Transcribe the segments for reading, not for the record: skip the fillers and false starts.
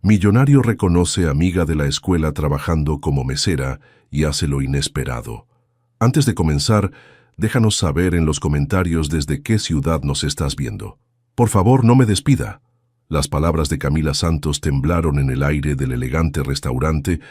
Millonario reconoce amiga de la escuela trabajando como mesera y hace lo inesperado. Antes de comenzar, déjanos saber en los comentarios desde qué ciudad nos estás viendo. Por favor, no me despida. Las palabras de Camila Santos temblaron en el aire del elegante restaurante,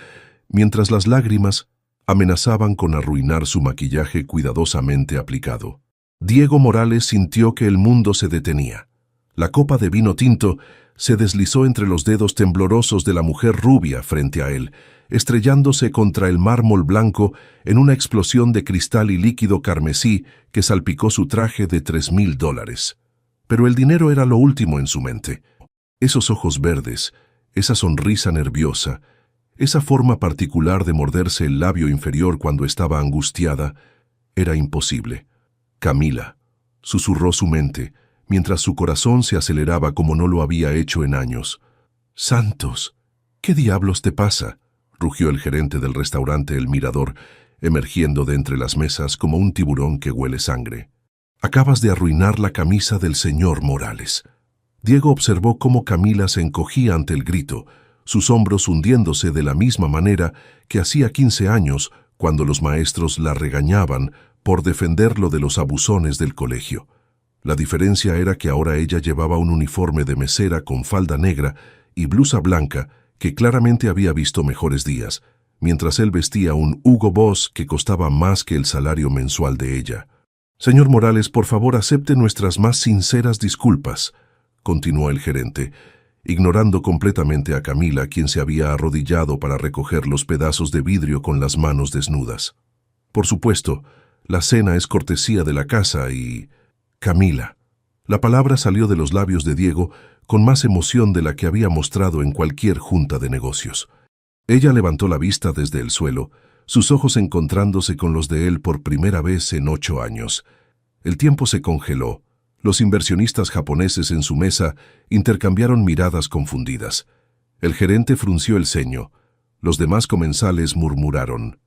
mientras las lágrimas amenazaban con arruinar su maquillaje cuidadosamente aplicado. Diego Morales sintió que el mundo se detenía. La copa de vino tinto se deslizó entre los dedos temblorosos de la mujer rubia frente a él, estrellándose contra el mármol blanco en una explosión de cristal y líquido carmesí que salpicó su traje de $3,000. Pero el dinero era lo último en su mente. Esos ojos verdes, esa sonrisa nerviosa, esa forma particular de morderse el labio inferior cuando estaba angustiada, era imposible. Camila, susurró su mente, mientras su corazón se aceleraba como no lo había hecho en años. «Santos, ¿qué diablos te pasa?», rugió el gerente del restaurante El Mirador, emergiendo de entre las mesas como un tiburón que huele sangre. «Acabas de arruinar la camisa del señor Morales». Diego observó cómo Camila se encogía ante el grito, sus hombros hundiéndose de la misma manera que hacía 15 años cuando los maestros la regañaban por defenderlo de los abusones del colegio. La diferencia era que ahora ella llevaba un uniforme de mesera con falda negra y blusa blanca que claramente había visto mejores días, mientras él vestía un Hugo Boss que costaba más que el salario mensual de ella. «Señor Morales, por favor, acepte nuestras más sinceras disculpas», continuó el gerente, ignorando completamente a Camila, quien se había arrodillado para recoger los pedazos de vidrio con las manos desnudas. «Por supuesto, la cena es cortesía de la casa y...» «Camila». La palabra salió de los labios de Diego con más emoción de la que había mostrado en cualquier junta de negocios. Ella levantó la vista desde el suelo, sus ojos encontrándose con los de él por primera vez en 8 años. El tiempo se congeló. Los inversionistas japoneses en su mesa intercambiaron miradas confundidas. El gerente frunció el ceño. Los demás comensales murmuraron.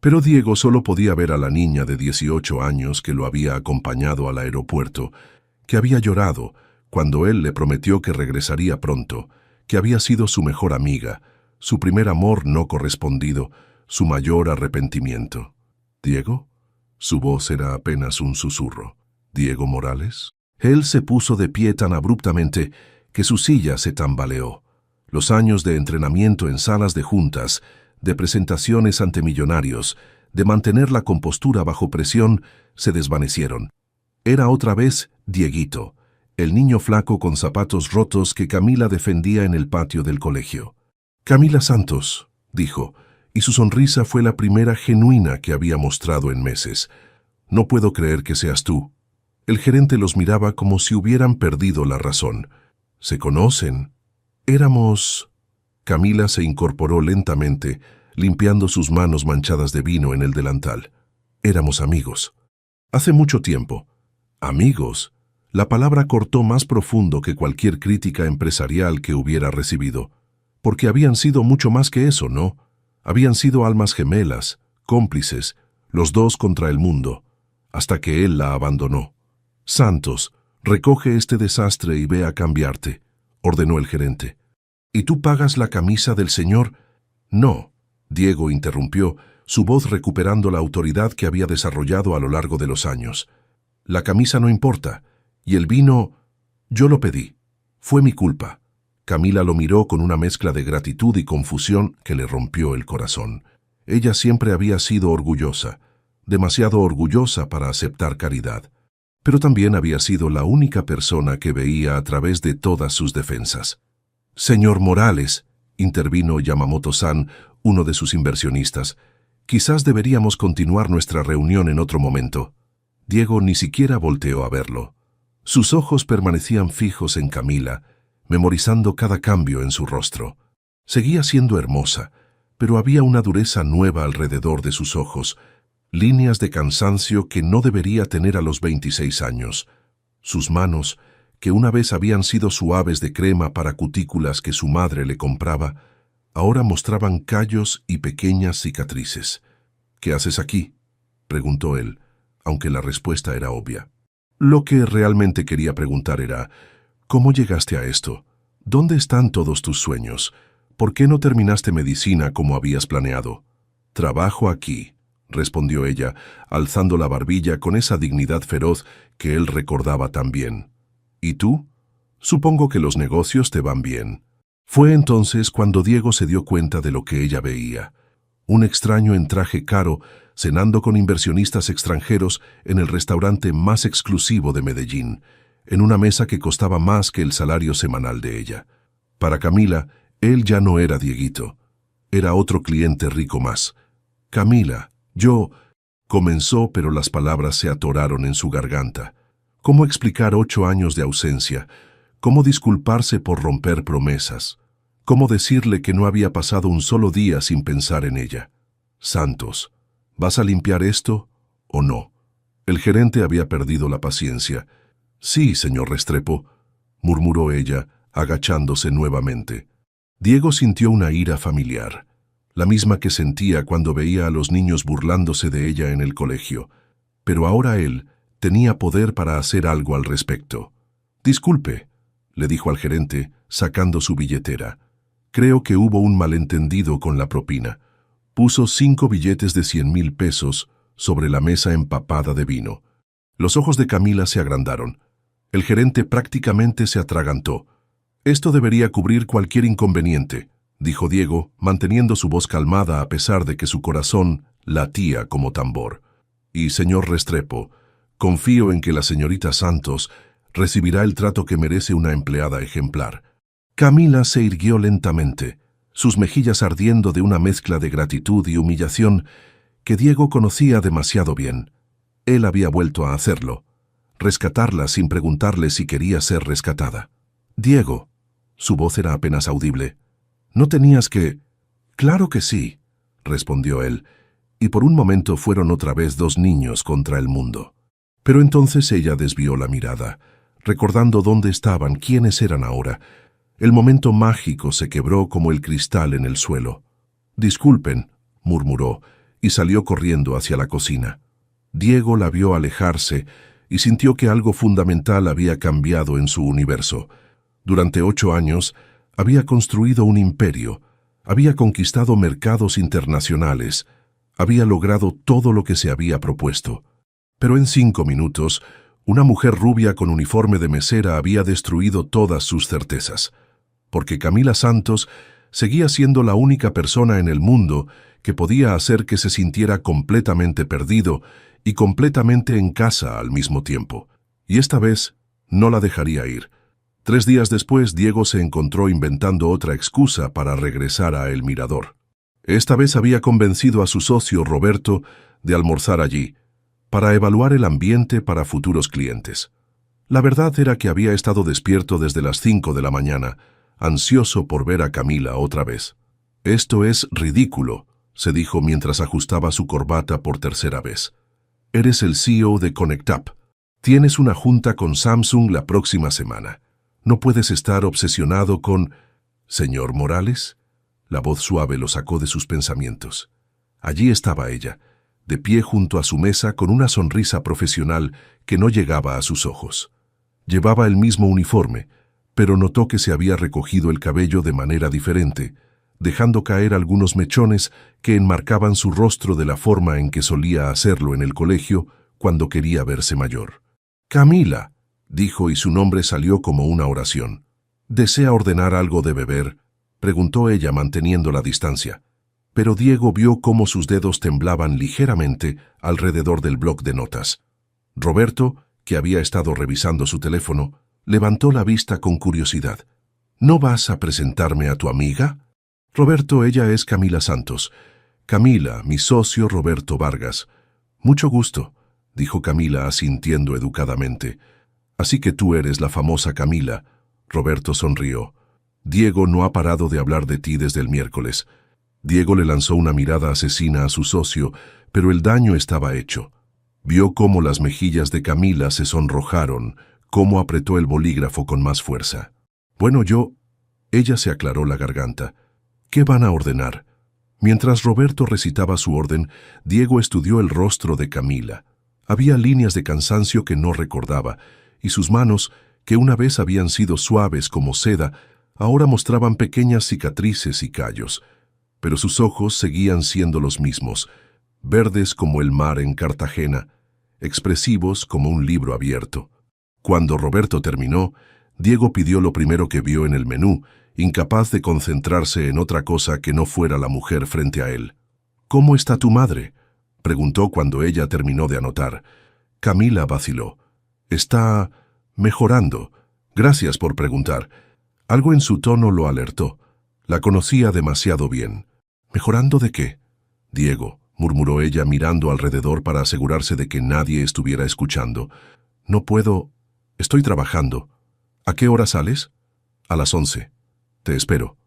Pero Diego solo podía ver a la niña de 18 años que lo había acompañado al aeropuerto, que había llorado cuando él le prometió que regresaría pronto, que había sido su mejor amiga, su primer amor no correspondido, su mayor arrepentimiento. «¿Diego?». Su voz era apenas un susurro. «¿Diego Morales?». Él se puso de pie tan abruptamente que su silla se tambaleó. Los años de entrenamiento en salas de juntas, de presentaciones ante millonarios, de mantener la compostura bajo presión, se desvanecieron. Era otra vez Dieguito, el niño flaco con zapatos rotos que Camila defendía en el patio del colegio. «Camila Santos», dijo, y su sonrisa fue la primera genuina que había mostrado en meses. «No puedo creer que seas tú». El gerente los miraba como si hubieran perdido la razón. «¿Se conocen?». «Éramos...». Camila se incorporó lentamente, limpiando sus manos manchadas de vino en el delantal. «Éramos amigos». «Hace mucho tiempo». «¿Amigos?». La palabra cortó más profundo que cualquier crítica empresarial que hubiera recibido. Porque habían sido mucho más que eso, ¿no? Habían sido almas gemelas, cómplices, los dos contra el mundo, hasta que él la abandonó. «Santos, recoge este desastre y ve a cambiarte», ordenó el gerente. «¿Y tú pagas la camisa del señor?». «No», Diego interrumpió, su voz recuperando la autoridad que había desarrollado a lo largo de los años. «La camisa no importa, y el vino, yo lo pedí. Fue mi culpa». Camila lo miró con una mezcla de gratitud y confusión que le rompió el corazón. Ella siempre había sido orgullosa, demasiado orgullosa para aceptar caridad. Pero también había sido la única persona que veía a través de todas sus defensas. «Señor Morales», intervino Yamamoto-san, uno de sus inversionistas, «quizás deberíamos continuar nuestra reunión en otro momento». Diego ni siquiera volteó a verlo. Sus ojos permanecían fijos en Camila, memorizando cada cambio en su rostro. Seguía siendo hermosa, pero había una dureza nueva alrededor de sus ojos, líneas de cansancio que no debería tener a los 26 años. Sus manos, que una vez habían sido suaves de crema para cutículas que su madre le compraba, ahora mostraban callos y pequeñas cicatrices. «¿Qué haces aquí?», preguntó él, aunque la respuesta era obvia. Lo que realmente quería preguntar era, «¿Cómo llegaste a esto? ¿Dónde están todos tus sueños? ¿Por qué no terminaste medicina como habías planeado? Trabajo aquí, respondió ella, alzando la barbilla con esa dignidad feroz que él recordaba tan bien. ¿Y tú? Supongo que los negocios te van bien. Fue entonces cuando Diego se dio cuenta de lo que ella veía. Un extraño en traje caro, cenando con inversionistas extranjeros en el restaurante más exclusivo de Medellín, en una mesa que costaba más que el salario semanal de ella. Para Camila, él ya no era Dieguito. Era otro cliente rico más. Camila, comenzó, pero las palabras se atoraron en su garganta. ¿Cómo explicar 8 años de ausencia? ¿Cómo disculparse por romper promesas? ¿Cómo decirle que no había pasado un solo día sin pensar en ella? Santos, ¿vas a limpiar esto o no? El gerente había perdido la paciencia. Sí, señor Restrepo, murmuró ella, agachándose nuevamente. Diego sintió una ira familiar, la misma que sentía cuando veía a los niños burlándose de ella en el colegio, pero ahora él tenía poder para hacer algo al respecto. Disculpe, le dijo al gerente, sacando su billetera. Creo que hubo un malentendido con la propina. Puso 5 billetes de 100.000 pesos sobre la mesa empapada de vino. Los ojos de Camila se agrandaron. El gerente prácticamente se atragantó. Esto debería cubrir cualquier inconveniente, dijo Diego, manteniendo su voz calmada a pesar de que su corazón latía como tambor. Y, señor Restrepo, confío en que la señorita Santos recibirá el trato que merece una empleada ejemplar. Camila se irguió lentamente, sus mejillas ardiendo de una mezcla de gratitud y humillación que Diego conocía demasiado bien. Él había vuelto a hacerlo, rescatarla sin preguntarle si quería ser rescatada. Diego, su voz era apenas audible. No tenías que... Claro que sí, respondió él, y por un momento fueron otra vez 2 niños contra el mundo. Pero entonces ella desvió la mirada, recordando dónde estaban, quiénes eran ahora. El momento mágico se quebró como el cristal en el suelo. Disculpen, murmuró, y salió corriendo hacia la cocina. Diego la vio alejarse y sintió que algo fundamental había cambiado en su universo. Durante 8 años había construido un imperio, había conquistado mercados internacionales, había logrado todo lo que se había propuesto. Pero en 5 minutos, una mujer rubia con uniforme de mesera había destruido todas sus certezas, porque Camila Santos seguía siendo la única persona en el mundo que podía hacer que se sintiera completamente perdido y completamente en casa al mismo tiempo. Y esta vez no la dejaría ir. 3 días después, Diego se encontró inventando otra excusa para regresar a El Mirador. Esta vez había convencido a su socio Roberto de almorzar allí, para evaluar el ambiente para futuros clientes. La verdad era que había estado despierto desde las 5 de la mañana, ansioso por ver a Camila otra vez. Esto es ridículo, se dijo mientras ajustaba su corbata por tercera vez. Eres el CEO de ConnectUp. Tienes una junta con Samsung la próxima semana. No puedes estar obsesionado con... ¿Señor Morales? La voz suave lo sacó de sus pensamientos. Allí estaba ella, de pie junto a su mesa con una sonrisa profesional que no llegaba a sus ojos. Llevaba el mismo uniforme, pero notó que se había recogido el cabello de manera diferente, dejando caer algunos mechones que enmarcaban su rostro de la forma en que solía hacerlo en el colegio cuando quería verse mayor. «Camila», dijo, y su nombre salió como una oración. «¿Desea ordenar algo de beber?», preguntó ella manteniendo la distancia. Pero Diego vio cómo sus dedos temblaban ligeramente alrededor del bloc de notas. Roberto, que había estado revisando su teléfono, levantó la vista con curiosidad. «¿No vas a presentarme a tu amiga?» «Roberto, ella es Camila Santos. Camila, mi socio Roberto Vargas». «Mucho gusto», dijo Camila asintiendo educadamente. «Así que tú eres la famosa Camila». Roberto sonrió. «Diego no ha parado de hablar de ti desde el miércoles». Diego le lanzó una mirada asesina a su socio, pero el daño estaba hecho. Vio cómo las mejillas de Camila se sonrojaron, cómo apretó el bolígrafo con más fuerza. «Bueno, Ella se aclaró la garganta. «¿Qué van a ordenar?» Mientras Roberto recitaba su orden, Diego estudió el rostro de Camila. Había líneas de cansancio que no recordaba, y sus manos, que una vez habían sido suaves como seda, Ahora mostraban pequeñas cicatrices y callos, pero sus ojos seguían siendo los mismos, verdes como el mar en Cartagena, expresivos como un libro abierto. Cuando Roberto terminó, Diego pidió lo primero que vio en el menú, incapaz de concentrarse en otra cosa que no fuera la mujer frente a él. «¿Cómo está tu madre?», preguntó cuando ella terminó de anotar. Camila vaciló. «Está mejorando. Gracias por preguntar». Algo en su tono lo alertó. La conocía demasiado bien. «¿Mejorando de qué?». «Diego», murmuró ella mirando alrededor para asegurarse de que nadie estuviera escuchando. «No puedo. Estoy trabajando». «¿A qué hora sales?». «A las 11. Te espero».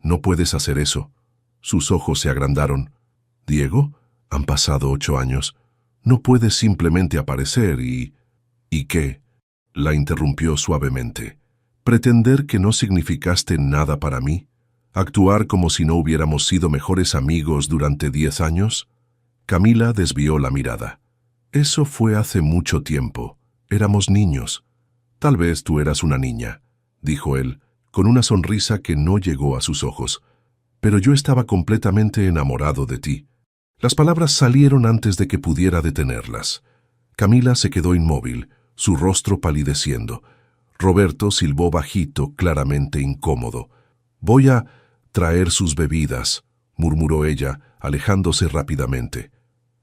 «No puedes hacer eso». Sus ojos se agrandaron. «Diego, han pasado 8 años. No puedes simplemente aparecer y... ¿Y qué?». La interrumpió suavemente. «¿Pretender que no significaste nada para mí? ¿Actuar como si no hubiéramos sido mejores amigos durante 10 años?». Camila desvió la mirada. «Eso fue hace mucho tiempo. Éramos niños». «Tal vez tú eras una niña», dijo él, con una sonrisa que no llegó a sus ojos. «Pero yo estaba completamente enamorado de ti». Las palabras salieron antes de que pudiera detenerlas. Camila se quedó inmóvil, su rostro palideciendo. Roberto silbó bajito, claramente incómodo. «Voy a traer sus bebidas», murmuró ella, alejándose rápidamente.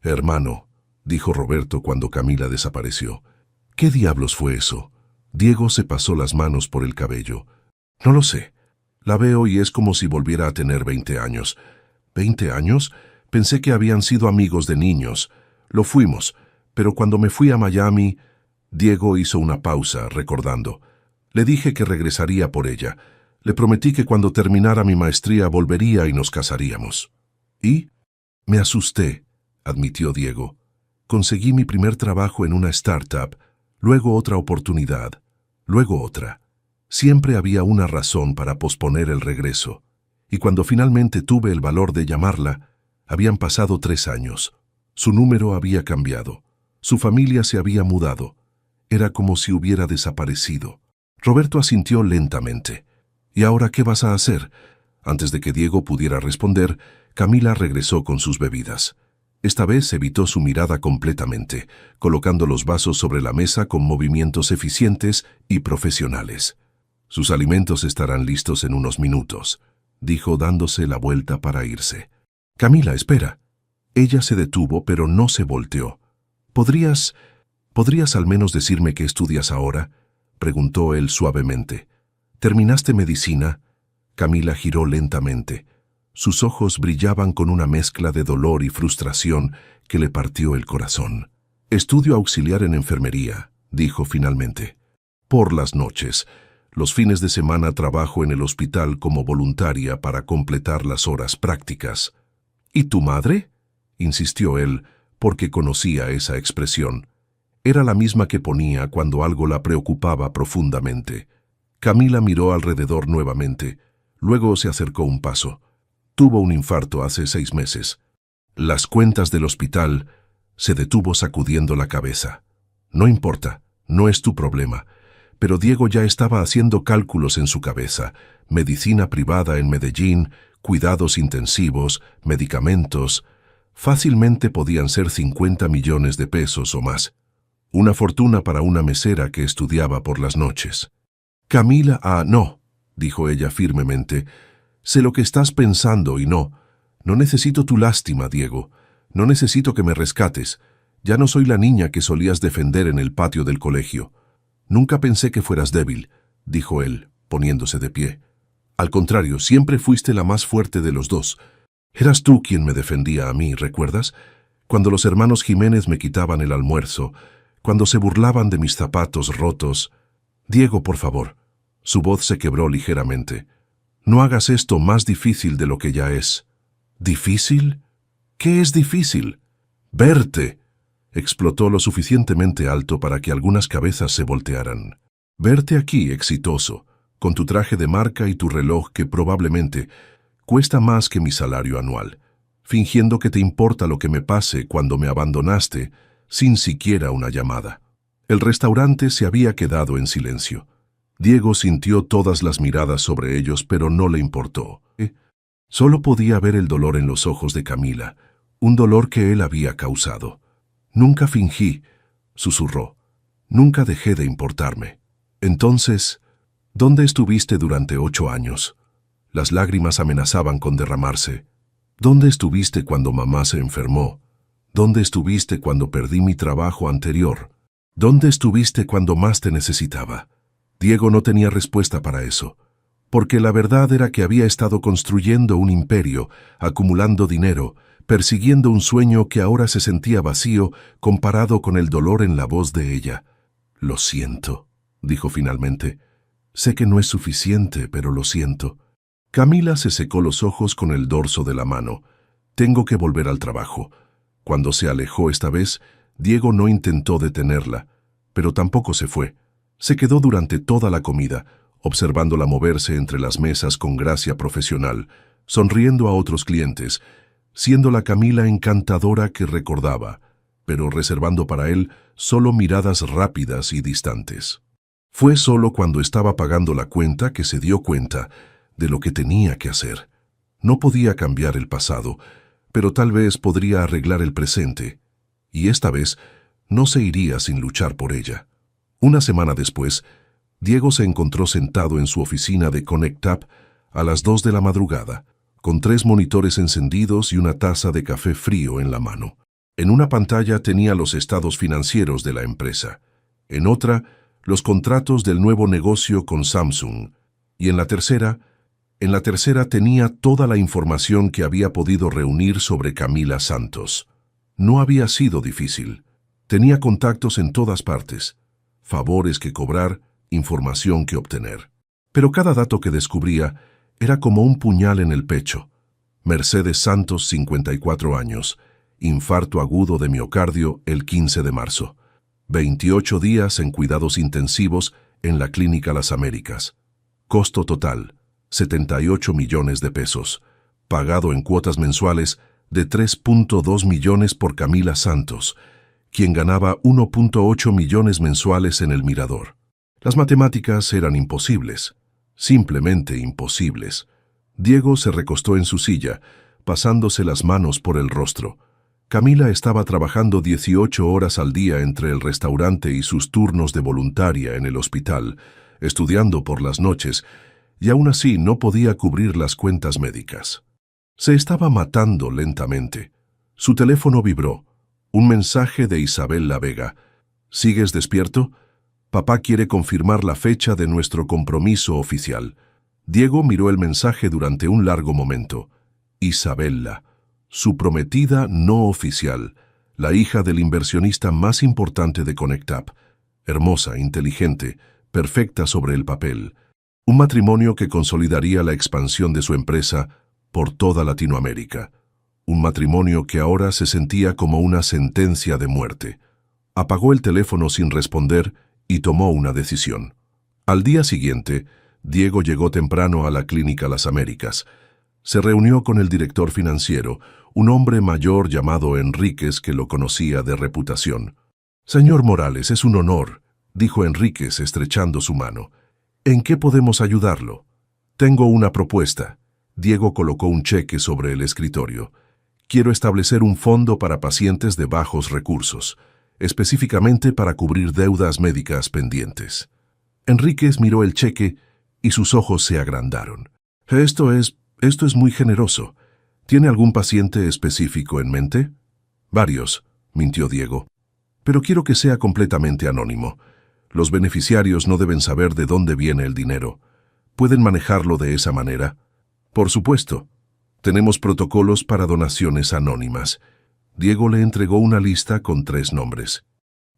«Hermano», dijo Roberto cuando Camila desapareció. «¿Qué diablos fue eso?». Diego se pasó las manos por el cabello. «No lo sé. La veo y es como si volviera a tener 20 años». «¿20 años? Pensé que habían sido amigos de niños». «Lo fuimos, pero cuando me fui a Miami...». Diego hizo una pausa, recordando. «Le dije que regresaría por ella. Le prometí que cuando terminara mi maestría volvería y nos casaríamos». «¿Y?». «Me asusté», admitió Diego. «Conseguí mi primer trabajo en una startup, luego otra oportunidad, luego otra. Siempre había una razón para posponer el regreso. Y cuando finalmente tuve el valor de llamarla, habían pasado 3 años. Su número había cambiado. Su familia se había mudado. Era como si hubiera desaparecido». Roberto asintió lentamente. «¿Y ahora qué vas a hacer?». Antes de que Diego pudiera responder, Camila regresó con sus bebidas. Esta vez evitó su mirada completamente, colocando los vasos sobre la mesa con movimientos eficientes y profesionales. «Sus alimentos estarán listos en unos minutos», dijo dándose la vuelta para irse. «Camila, espera». Ella se detuvo, pero no se volteó. ¿Podrías al menos decirme qué estudias ahora?», preguntó él suavemente. «¿Terminaste medicina?». Camila giró lentamente. Sus ojos brillaban con una mezcla de dolor y frustración que le partió el corazón. «Estudio auxiliar en enfermería», dijo finalmente. «Por las noches. Los fines de semana trabajo en el hospital como voluntaria para completar las horas prácticas». «¿Y tu madre?», insistió él, porque conocía esa expresión. Era la misma que ponía cuando algo la preocupaba profundamente. Camila miró alrededor nuevamente. Luego se acercó un paso. «Tuvo un infarto hace 6 meses». «Las cuentas del hospital...». Se detuvo sacudiendo la cabeza. «No importa, no es tu problema». Pero Diego ya estaba haciendo cálculos en su cabeza. Medicina privada en Medellín, cuidados intensivos, medicamentos. Fácilmente podían ser 50 millones de pesos o más. Una fortuna para una mesera que estudiaba por las noches. «Camila, no», dijo ella firmemente. «Sé lo que estás pensando y no necesito tu lástima, Diego. No necesito que me rescates. Ya no soy la niña que solías defender en el patio del colegio. Nunca pensé que fueras débil», dijo él, poniéndose de pie. «Al contrario, siempre fuiste la más fuerte de los dos. Eras tú quien me defendía a mí, ¿recuerdas? Cuando los hermanos Jiménez me quitaban el almuerzo, cuando se burlaban de mis zapatos rotos». «Diego, por favor». Su voz se quebró ligeramente. «No hagas esto más difícil de lo que ya es». «¿Difícil? ¿Qué es difícil?». «Verte», explotó lo suficientemente alto para que algunas cabezas se voltearan. «Verte aquí, exitoso, con tu traje de marca y tu reloj que probablemente cuesta más que mi salario anual, fingiendo que te importa lo que me pase cuando me abandonaste, sin siquiera una llamada». El restaurante se había quedado en silencio. Diego sintió todas las miradas sobre ellos, pero no le importó. Solo podía ver el dolor en los ojos de Camila, un dolor que él había causado. Nunca fingí, susurró. Nunca dejé de importarme. Entonces, ¿dónde estuviste durante 8 años? Las lágrimas amenazaban con derramarse. ¿Dónde estuviste cuando mamá se enfermó? ¿Dónde estuviste cuando perdí mi trabajo anterior? ¿Dónde estuviste cuando más te necesitaba? Diego no tenía respuesta para eso, porque la verdad era que había estado construyendo un imperio, acumulando dinero, persiguiendo un sueño que ahora se sentía vacío comparado con el dolor en la voz de ella. «Lo siento», dijo finalmente. «Sé que no es suficiente, pero lo siento». Camila se secó los ojos con el dorso de la mano. «Tengo que volver al trabajo». Cuando se alejó esta vez, Diego no intentó detenerla, pero tampoco se fue. Se quedó durante toda la comida, observándola moverse entre las mesas con gracia profesional, sonriendo a otros clientes, siendo la Camila encantadora que recordaba, pero reservando para él solo miradas rápidas y distantes. Fue solo cuando estaba pagando la cuenta que se dio cuenta de lo que tenía que hacer. No podía cambiar el pasado, pero tal vez podría arreglar el presente, y esta vez no se iría sin luchar por ella. Una semana después, Diego se encontró sentado en su oficina de ConnectUp a las 2 de la madrugada, con 3 monitores encendidos y una taza de café frío en la mano. En una pantalla tenía los estados financieros de la empresa, en otra, los contratos del nuevo negocio con Samsung, y en la tercera tenía toda la información que había podido reunir sobre Camila Santos. No había sido difícil. Tenía contactos en todas partes, favores que cobrar, información que obtener. Pero cada dato que descubría era como un puñal en el pecho. Mercedes Santos, 54 años, infarto agudo de miocardio el 15 de marzo. 28 días en cuidados intensivos en la Clínica Las Américas. Costo total, 78 millones de pesos, pagado en cuotas mensuales de 3.2 millones por Camila Santos, quien ganaba 1.8 millones mensuales en El Mirador. Las matemáticas eran imposibles, simplemente imposibles. Diego se recostó en su silla, pasándose las manos por el rostro. Camila estaba trabajando 18 horas al día entre el restaurante y sus turnos de voluntaria en el hospital, estudiando por las noches, y aún así no podía cubrir las cuentas médicas. Se estaba matando lentamente. Su teléfono vibró. Un mensaje de Isabel La Vega. ¿Sigues despierto? Papá quiere confirmar la fecha de nuestro compromiso oficial. Diego miró el mensaje durante un largo momento. Isabella, su prometida no oficial, la hija del inversionista más importante de ConnectUp. Hermosa, inteligente, perfecta sobre el papel. Un matrimonio que consolidaría la expansión de su empresa por toda Latinoamérica. Un matrimonio que ahora se sentía como una sentencia de muerte. Apagó el teléfono sin responder y tomó una decisión. Al día siguiente, Diego llegó temprano a la Clínica Las Américas. Se reunió con el director financiero, un hombre mayor llamado Enríquez que lo conocía de reputación. «Señor Morales, es un honor», dijo Enríquez estrechando su mano. «¿En qué podemos ayudarlo?» «Tengo una propuesta». Diego colocó un cheque sobre el escritorio. «Quiero establecer un fondo para pacientes de bajos recursos, específicamente para cubrir deudas médicas pendientes». Enríquez miró el cheque y sus ojos se agrandaron. Esto es muy generoso. ¿Tiene algún paciente específico en mente?» «Varios», mintió Diego. «Pero quiero que sea completamente anónimo. Los beneficiarios no deben saber de dónde viene el dinero. ¿Pueden manejarlo de esa manera?» «Por supuesto. Tenemos protocolos para donaciones anónimas». Diego le entregó una lista con 3 nombres.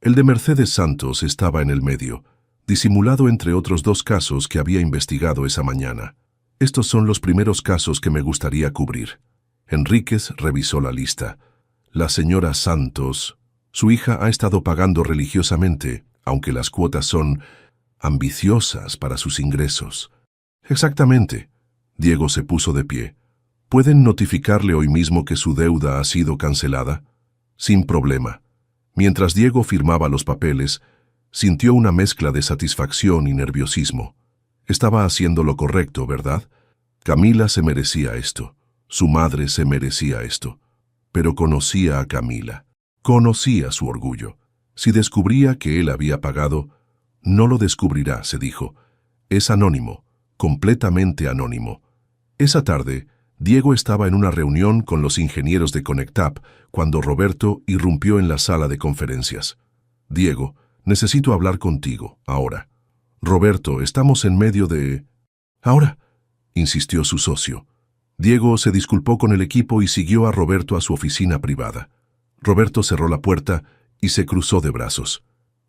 El de Mercedes Santos estaba en el medio, disimulado entre otros 2 casos que había investigado esa mañana. «Estos son los primeros casos que me gustaría cubrir». Enríquez revisó la lista. La señora Santos, su hija, ha estado pagando religiosamente, aunque las cuotas son ambiciosas para sus ingresos. «Exactamente». Diego se puso de pie. ¿Pueden notificarle hoy mismo que su deuda ha sido cancelada?» «Sin problema». Mientras Diego firmaba los papeles, sintió una mezcla de satisfacción y nerviosismo. Estaba haciendo lo correcto, ¿verdad? Camila se merecía esto. Su madre se merecía esto. Pero conocía a Camila. Conocía su orgullo. Si descubría que él había pagado, no lo descubrirá, se dijo. Es anónimo, completamente anónimo. Esa tarde, Diego estaba en una reunión con los ingenieros de Conectap cuando Roberto irrumpió en la sala de conferencias. Diego, necesito hablar contigo, ahora. Roberto, estamos en medio de... Ahora, insistió su socio. Diego se disculpó con el equipo y siguió a Roberto a su oficina privada. Roberto cerró la puerta y se cruzó de brazos.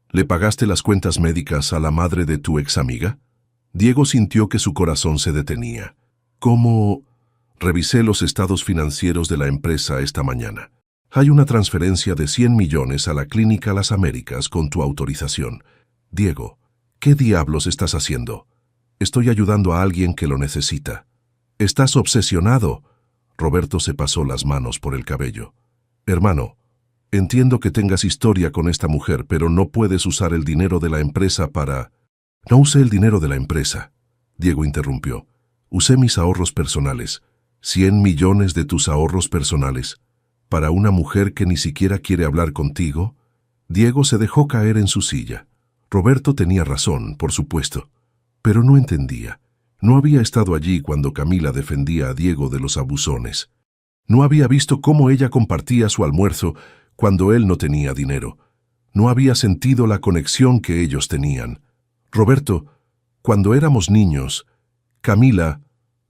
¿Le pagaste las cuentas médicas a la madre de tu ex amiga? Diego sintió que su corazón se detenía. ¿Cómo? Revisé los estados financieros de la empresa esta mañana. Hay una transferencia de 100 millones a la Clínica Las Américas con tu autorización. Diego, ¿qué diablos estás haciendo? Estoy ayudando a alguien que lo necesita. Estás obsesionado. Roberto se pasó las manos por el cabello. Hermano, entiendo que tengas historia con esta mujer, pero no puedes usar el dinero de la empresa para... No usé el dinero de la empresa. Diego interrumpió. Usé mis ahorros personales. 100 millones de tus ahorros personales. ¿Para una mujer que ni siquiera quiere hablar contigo? Diego se dejó caer en su silla. Roberto tenía razón, por supuesto, pero no entendía. No había estado allí cuando Camila defendía a Diego de los abusones. No había visto cómo ella compartía su almuerzo cuando él no tenía dinero. No había sentido la conexión que ellos tenían. Roberto, cuando éramos niños, Camila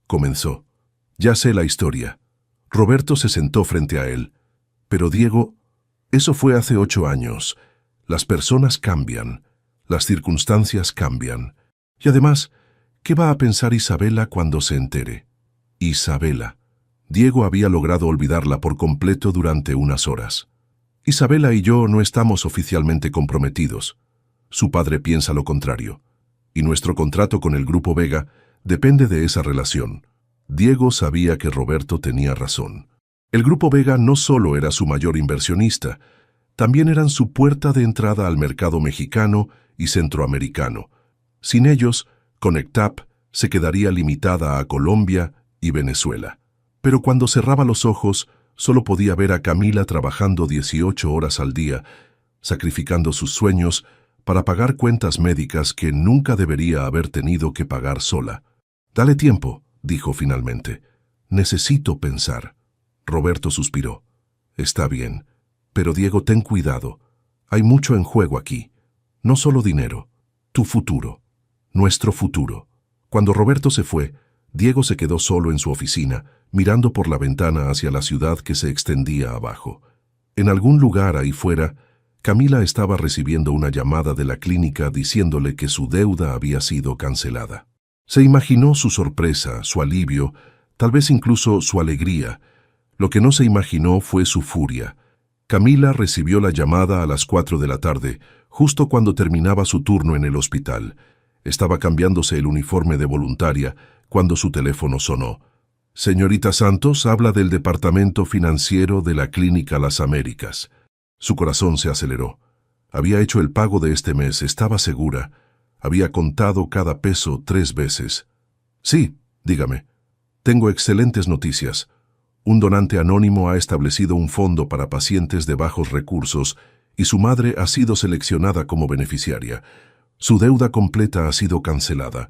comenzó. Ya sé la historia. Roberto se sentó frente a él. Pero Diego, eso fue hace 8 años. Las personas cambian. Las circunstancias cambian. Y además, ¿qué va a pensar Isabela cuando se entere? Isabela. Diego había logrado olvidarla por completo durante unas horas. Isabela y yo no estamos oficialmente comprometidos. Su padre piensa lo contrario. Y nuestro contrato con el Grupo Vega depende de esa relación. Diego sabía que Roberto tenía razón. El Grupo Vega no solo era su mayor inversionista, también eran su puerta de entrada al mercado mexicano y centroamericano. Sin ellos, Conectap se quedaría limitada a Colombia y Venezuela. Pero cuando cerraba los ojos, solo podía ver a Camila trabajando 18 horas al día, sacrificando sus sueños para pagar cuentas médicas que nunca debería haber tenido que pagar sola. «Dale tiempo», dijo finalmente. «Necesito pensar». Roberto suspiró. «Está bien, pero Diego, ten cuidado. Hay mucho en juego aquí. No solo dinero, tu futuro, nuestro futuro». Cuando Roberto se fue, Diego se quedó solo en su oficina, mirando por la ventana hacia la ciudad que se extendía abajo. En algún lugar ahí fuera, Camila estaba recibiendo una llamada de la clínica diciéndole que su deuda había sido cancelada. Se imaginó su sorpresa, su alivio, tal vez incluso su alegría. Lo que no se imaginó fue su furia. Camila recibió la llamada a las 4 de la tarde, justo cuando terminaba su turno en el hospital. Estaba cambiándose el uniforme de voluntaria cuando su teléfono sonó. «Señorita Santos, habla del departamento financiero de la Clínica Las Américas». Su corazón se aceleró. Había hecho el pago de este mes, estaba segura. Había contado cada peso 3 veces. «Sí, dígame. Tengo excelentes noticias. Un donante anónimo ha establecido un fondo para pacientes de bajos recursos y su madre ha sido seleccionada como beneficiaria. Su deuda completa ha sido cancelada».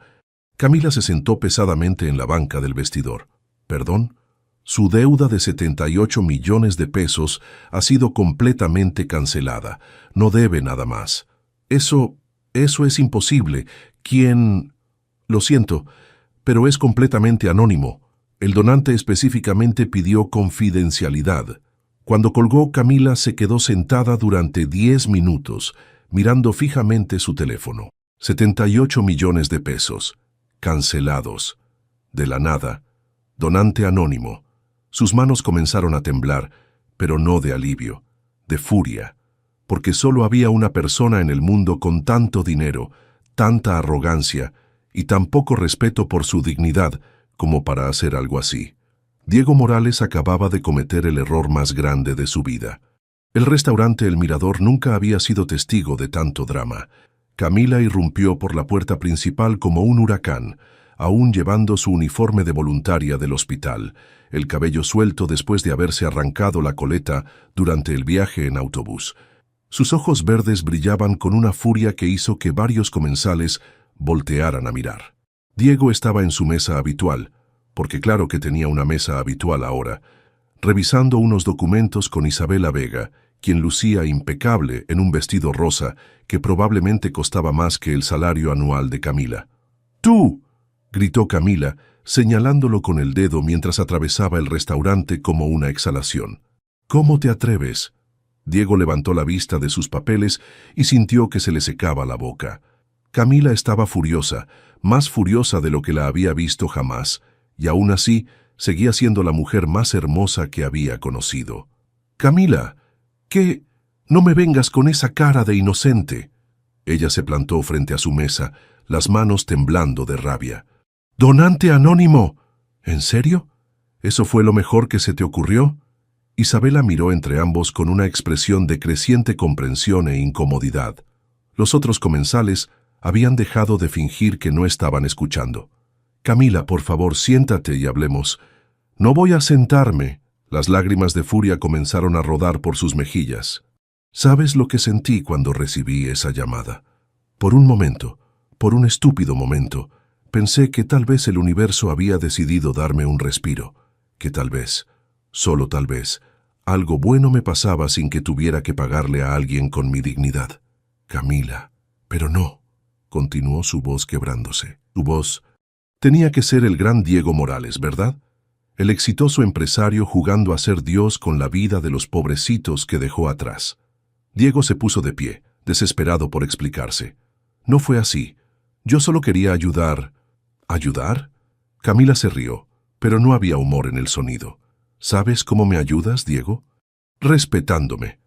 Camila se sentó pesadamente en la banca del vestidor. «¿Perdón?» Su deuda de 78 millones de pesos ha sido completamente cancelada. No debe nada más. Eso es imposible. ¿Quién? Lo siento, pero es completamente anónimo. El donante específicamente pidió confidencialidad. Cuando colgó, Camila se quedó sentada durante 10 minutos, mirando fijamente su teléfono. 78 millones de pesos. Cancelados. De la nada. Donante anónimo. Sus manos comenzaron a temblar, pero no de alivio, de furia, porque solo había una persona en el mundo con tanto dinero, tanta arrogancia y tan poco respeto por su dignidad como para hacer algo así. Diego Morales acababa de cometer el error más grande de su vida. El restaurante El Mirador nunca había sido testigo de tanto drama. Camila irrumpió por la puerta principal como un huracán, aún llevando su uniforme de voluntaria del hospital, el cabello suelto después de haberse arrancado la coleta durante el viaje en autobús. Sus ojos verdes brillaban con una furia que hizo que varios comensales voltearan a mirar. Diego estaba en su mesa habitual, porque claro que tenía una mesa habitual ahora, revisando unos documentos con Isabela Vega, quien lucía impecable en un vestido rosa que probablemente costaba más que el salario anual de Camila. ¡Tú!, gritó Camila, señalándolo con el dedo mientras atravesaba el restaurante como una exhalación. ¿Cómo te atreves? Diego levantó la vista de sus papeles y sintió que se le secaba la boca. Camila estaba furiosa, más furiosa de lo que la había visto jamás, y aún así seguía siendo la mujer más hermosa que había conocido. «Camila, ¿qué? No me vengas con esa cara de inocente». Ella se plantó frente a su mesa, las manos temblando de rabia. «¡Donante anónimo! ¿En serio? ¿Eso fue lo mejor que se te ocurrió?» Isabela miró entre ambos con una expresión de creciente comprensión e incomodidad. Los otros comensales habían dejado de fingir que no estaban escuchando. «Camila, por favor, siéntate y hablemos». «No voy a sentarme». Las lágrimas de furia comenzaron a rodar por sus mejillas. «¿Sabes lo que sentí cuando recibí esa llamada? Por un momento, por un estúpido momento, pensé que tal vez el universo había decidido darme un respiro, que tal vez, solo tal vez, algo bueno me pasaba sin que tuviera que pagarle a alguien con mi dignidad. Camila, pero no», continuó su voz quebrándose. Su voz tenía que ser el gran Diego Morales, ¿verdad? El exitoso empresario jugando a ser Dios con la vida de los pobrecitos que dejó atrás. Diego se puso de pie, desesperado por explicarse. «No fue así. Yo solo quería ayudar». «¿Ayudar?» Camila se rió, pero no había humor en el sonido. «¿Sabes cómo me ayudas, Diego? Respetándome,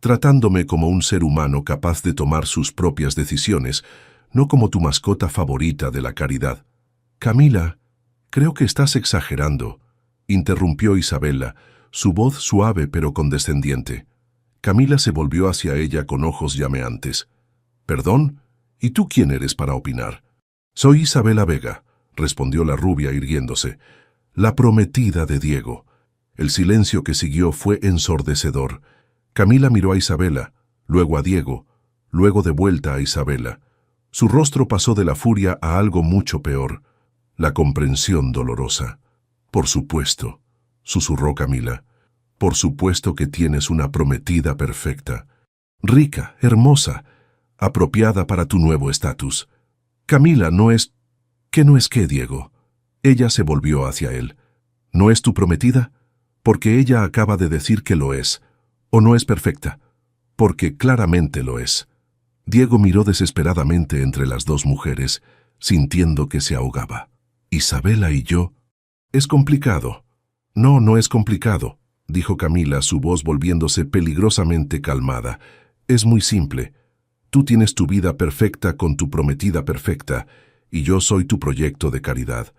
tratándome como un ser humano capaz de tomar sus propias decisiones, no como tu mascota favorita de la caridad». «Camila, creo que estás exagerando», interrumpió Isabela, su voz suave pero condescendiente. Camila se volvió hacia ella con ojos llameantes. «¿Perdón? ¿Y tú quién eres para opinar?» «Soy Isabela Vega», respondió la rubia irguiéndose, «la prometida de Diego». El silencio que siguió fue ensordecedor. Camila miró a Isabela, luego a Diego, luego de vuelta a Isabela. Su rostro pasó de la furia a algo mucho peor, la comprensión dolorosa. «Por supuesto», susurró Camila, «por supuesto que tienes una prometida perfecta, rica, hermosa, apropiada para tu nuevo estatus. Camila, ¿no es...» «¿Qué no es qué, Diego?» Ella se volvió hacia él. «¿No es tu prometida? Porque ella acaba de decir que lo es. ¿O no es perfecta? Porque claramente lo es». Diego miró desesperadamente entre las dos mujeres, sintiendo que se ahogaba. «Isabela y yo...» «Es complicado». «No, no es complicado», dijo Camila, su voz volviéndose peligrosamente calmada. «Es muy simple. Tú tienes tu vida perfecta con tu prometida perfecta, y yo soy tu proyecto de caridad.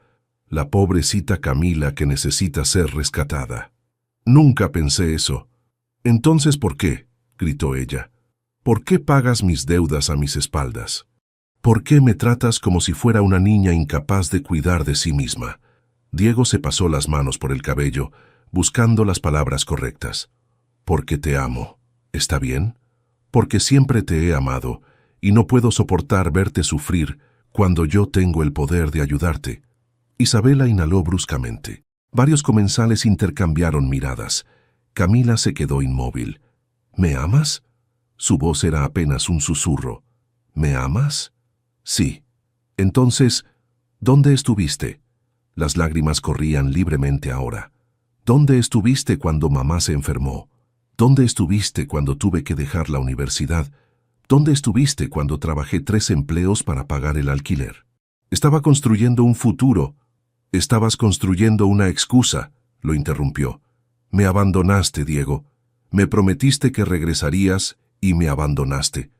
La pobrecita Camila que necesita ser rescatada». «Nunca pensé eso». «Entonces, ¿por qué?», gritó ella. «¿Por qué pagas mis deudas a mis espaldas? ¿Por qué me tratas como si fuera una niña incapaz de cuidar de sí misma?» Diego se pasó las manos por el cabello, buscando las palabras correctas. «Porque te amo. ¿Está bien? Porque siempre te he amado, y no puedo soportar verte sufrir cuando yo tengo el poder de ayudarte». Isabela inhaló bruscamente. Varios comensales intercambiaron miradas. Camila se quedó inmóvil. «¿Me amas?» Su voz era apenas un susurro. «¿Me amas?» «Sí». «Entonces, ¿dónde estuviste?» Las lágrimas corrían libremente ahora. «¿Dónde estuviste cuando mamá se enfermó? ¿Dónde estuviste cuando tuve que dejar la universidad? ¿Dónde estuviste cuando trabajé 3 empleos para pagar el alquiler? Estaba construyendo un futuro». «Estabas construyendo una excusa», lo interrumpió. «Me abandonaste, Diego. Me prometiste que regresarías y me abandonaste.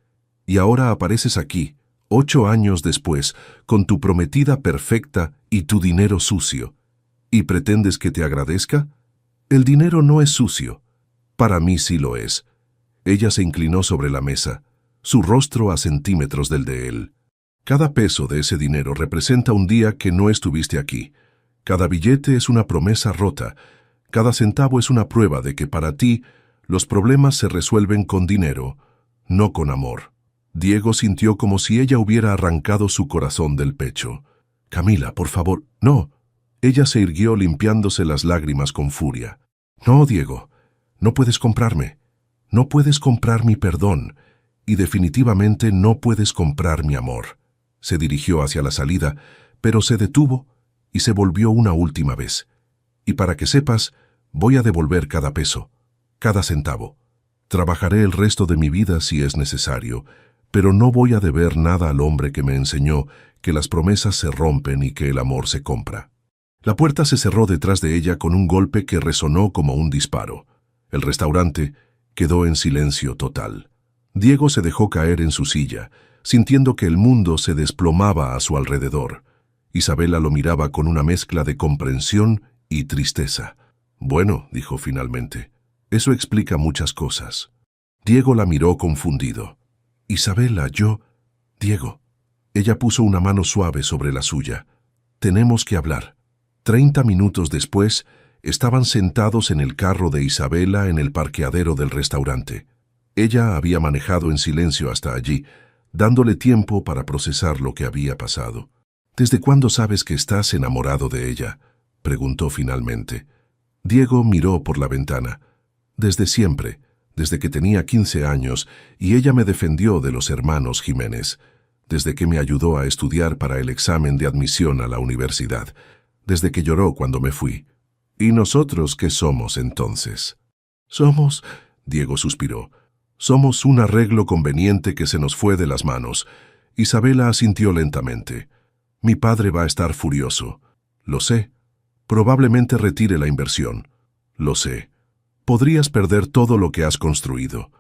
Y ahora apareces aquí, 8 años después, con tu prometida perfecta y tu dinero sucio. ¿Y pretendes que te agradezca? El dinero no es sucio. Para mí sí lo es». Ella se inclinó sobre la mesa. su rostro a centímetros del de él. Cada peso de ese dinero representa un día que no estuviste aquí. Cada billete es una promesa rota. Cada centavo es una prueba de que para ti los problemas se resuelven con dinero, no con amor. Diego sintió como si ella hubiera arrancado su corazón del pecho. «Camila, por favor, no». Ella se irguió limpiándose las lágrimas con furia. «No, Diego, no puedes comprarme. No puedes comprar mi perdón. Y definitivamente no puedes comprar mi amor». Se dirigió hacia la salida, pero se detuvo y se volvió una última vez. «Y para que sepas, voy a devolver cada peso, cada centavo. Trabajaré el resto de mi vida si es necesario, pero no voy a deber nada al hombre que me enseñó que las promesas se rompen y que el amor se compra». La puerta se cerró detrás de ella con un golpe que resonó como un disparo. El restaurante quedó en silencio total. Diego se dejó caer en su silla, sintiendo que el mundo se desplomaba a su alrededor. Isabela lo miraba con una mezcla de comprensión y tristeza. «Bueno», dijo finalmente, «eso explica muchas cosas». Diego la miró confundido. «Isabela, Diego». Ella puso una mano suave sobre la suya. «Tenemos que hablar». 30 minutos después, estaban sentados en el carro de Isabela en el parqueadero del restaurante. Ella había manejado en silencio hasta allí, dándole tiempo para procesar lo que había pasado. «¿Desde cuándo sabes que estás enamorado de ella?», preguntó finalmente. Diego miró por la ventana. «Desde siempre, desde que tenía 15 años, y ella me defendió de los hermanos Jiménez, desde que me ayudó a estudiar para el examen de admisión a la universidad, desde que lloró cuando me fui. ¿Y nosotros qué somos entonces?» «Somos», Diego suspiró, «somos un arreglo conveniente que se nos fue de las manos». Isabela asintió lentamente. «Mi padre va a estar furioso». «Lo sé. Probablemente retire la inversión». «Lo sé. Podrías perder todo lo que has construido».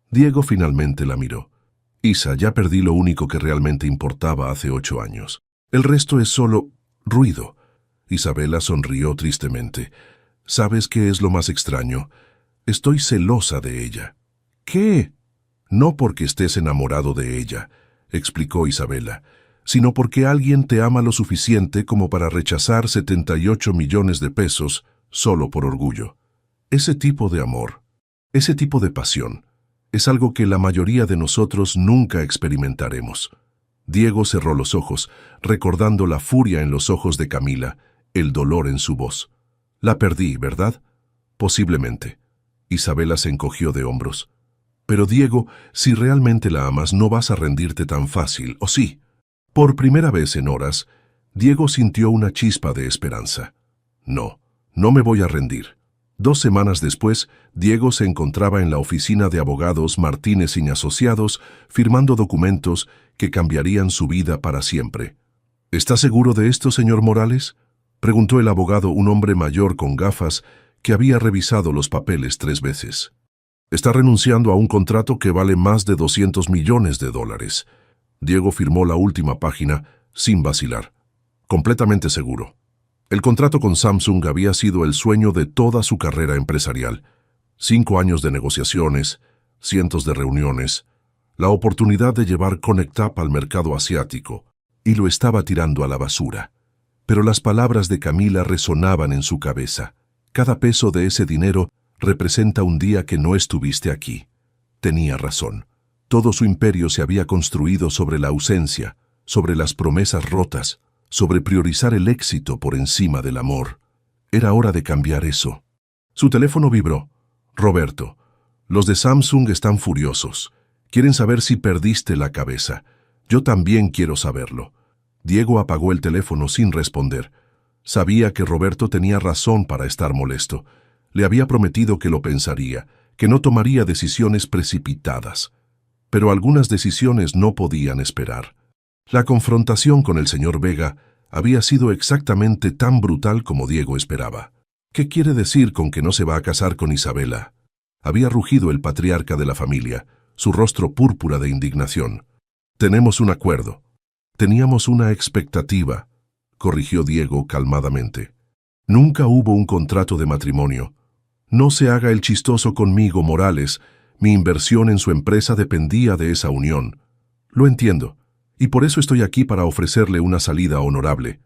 Diego finalmente la miró. «Isa, ya perdí lo único que realmente importaba hace 8 años. El resto es solo ruido». Isabela sonrió tristemente. «¿Sabes qué es lo más extraño? Estoy celosa de ella». «¿Qué?» «No porque estés enamorado de ella», explicó Isabela, «sino porque alguien te ama lo suficiente como para rechazar 78 millones de pesos solo por orgullo. Ese tipo de amor, ese tipo de pasión, es algo que la mayoría de nosotros nunca experimentaremos». Diego cerró los ojos, recordando la furia en los ojos de Camila, el dolor en su voz. «La perdí, ¿verdad?» «Posiblemente». Isabela se encogió de hombros. «Pero Diego, si realmente la amas, no vas a rendirte tan fácil, ¿o sí?» Por primera vez en horas, Diego sintió una chispa de esperanza. «No, no me voy a rendir». 2 semanas después, Diego se encontraba en la oficina de abogados Martínez y Asociados, firmando documentos que cambiarían su vida para siempre. «¿Está seguro de esto, señor Morales?», preguntó el abogado, un hombre mayor con gafas que había revisado los papeles 3 veces. «Está renunciando a un contrato que vale más de $200 millones. Diego firmó la última página sin vacilar. «Completamente seguro». El contrato con Samsung había sido el sueño de toda su carrera empresarial. 5 años de negociaciones, cientos de reuniones, la oportunidad de llevar ConnectUp al mercado asiático, y lo estaba tirando a la basura. Pero las palabras de Camila resonaban en su cabeza. «Cada peso de ese dinero representa un día que no estuviste aquí». Tenía razón. Todo su imperio se había construido sobre la ausencia, sobre las promesas rotas, sobre priorizar el éxito por encima del amor. Era hora de cambiar eso. Su teléfono vibró. «Roberto, los de Samsung están furiosos. Quieren saber si perdiste la cabeza. Yo también quiero saberlo». Diego apagó el teléfono sin responder. Sabía que Roberto tenía razón para estar molesto. Le había prometido que lo pensaría, que no tomaría decisiones precipitadas. Pero algunas decisiones no podían esperar. La confrontación con el señor Vega había sido exactamente tan brutal como Diego esperaba. «¿Qué quiere decir con que no se va a casar con Isabela?», había rugido el patriarca de la familia, su rostro púrpura de indignación. «Tenemos un acuerdo». «Teníamos una expectativa», corrigió Diego calmadamente. «Nunca hubo un contrato de matrimonio. No se haga el chistoso conmigo, Morales. Mi inversión en su empresa dependía de esa unión. Lo entiendo, y por eso estoy aquí para ofrecerle una salida honorable.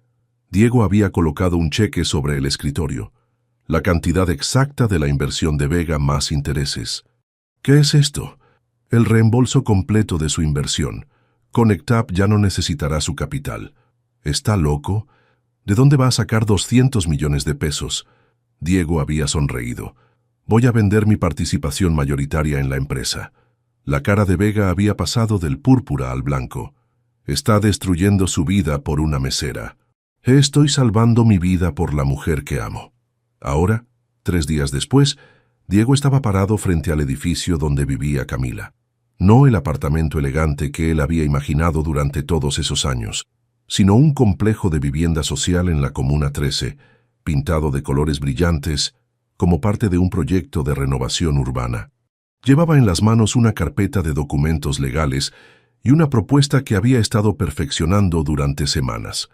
Diego había colocado un cheque sobre el escritorio. La cantidad exacta de la inversión de Vega más intereses. ¿Qué es esto? El reembolso completo de su inversión. Conectap ya no necesitará su capital. ¿Está loco? ¿De dónde va a sacar 200 millones de pesos? Diego había sonreído. Voy a vender mi participación mayoritaria en la empresa. La cara de Vega había pasado del púrpura al blanco. Está destruyendo su vida por una mesera. Estoy salvando mi vida por la mujer que amo. Ahora, 3 días después, Diego estaba parado frente al edificio donde vivía Camila. No el apartamento elegante que él había imaginado durante todos esos años, sino un complejo de vivienda social en la Comuna 13, pintado de colores brillantes, como parte de un proyecto de renovación urbana. Llevaba en las manos una carpeta de documentos legales y una propuesta que había estado perfeccionando durante semanas.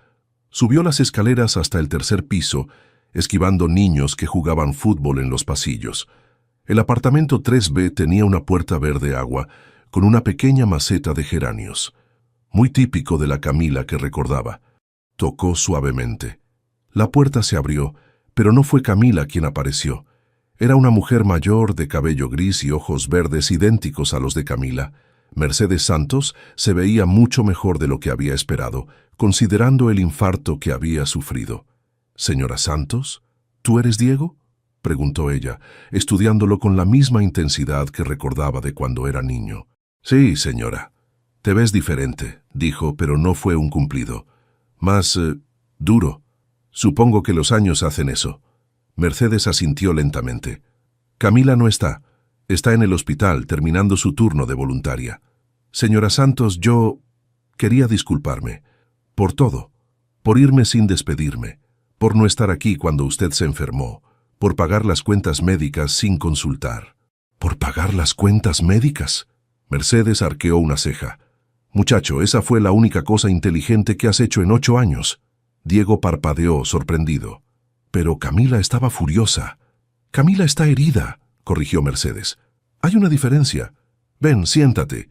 Subió las escaleras hasta el 3er piso, esquivando niños que jugaban fútbol en los pasillos. El apartamento 3B tenía una puerta verde agua con una pequeña maceta de geranios, muy típico de la Camila que recordaba. Tocó suavemente. La puerta se abrió, pero no fue Camila quien apareció. Era una mujer mayor de cabello gris y ojos verdes idénticos a los de Camila. Mercedes Santos se veía mucho mejor de lo que había esperado, considerando el infarto que había sufrido. «Señora Santos, ¿tú eres Diego?», preguntó ella, estudiándolo con la misma intensidad que recordaba de cuando era niño. «Sí, señora. Te ves diferente», dijo, pero no fue un cumplido. «Más duro. Supongo que los años hacen eso». Mercedes asintió lentamente. «Camila no está. Está en el hospital, terminando su turno de voluntaria. Señora Santos, yo quería disculparme. Por todo. Por irme sin despedirme. Por no estar aquí cuando usted se enfermó. Por pagar las cuentas médicas sin consultar». «¿Por pagar las cuentas médicas?». Mercedes arqueó una ceja. «Muchacho, esa fue la única cosa inteligente que has hecho en 8 años». Diego parpadeó, sorprendido. Pero Camila estaba furiosa. «Camila está herida», corrigió Mercedes. «Hay una diferencia. Ven, siéntate».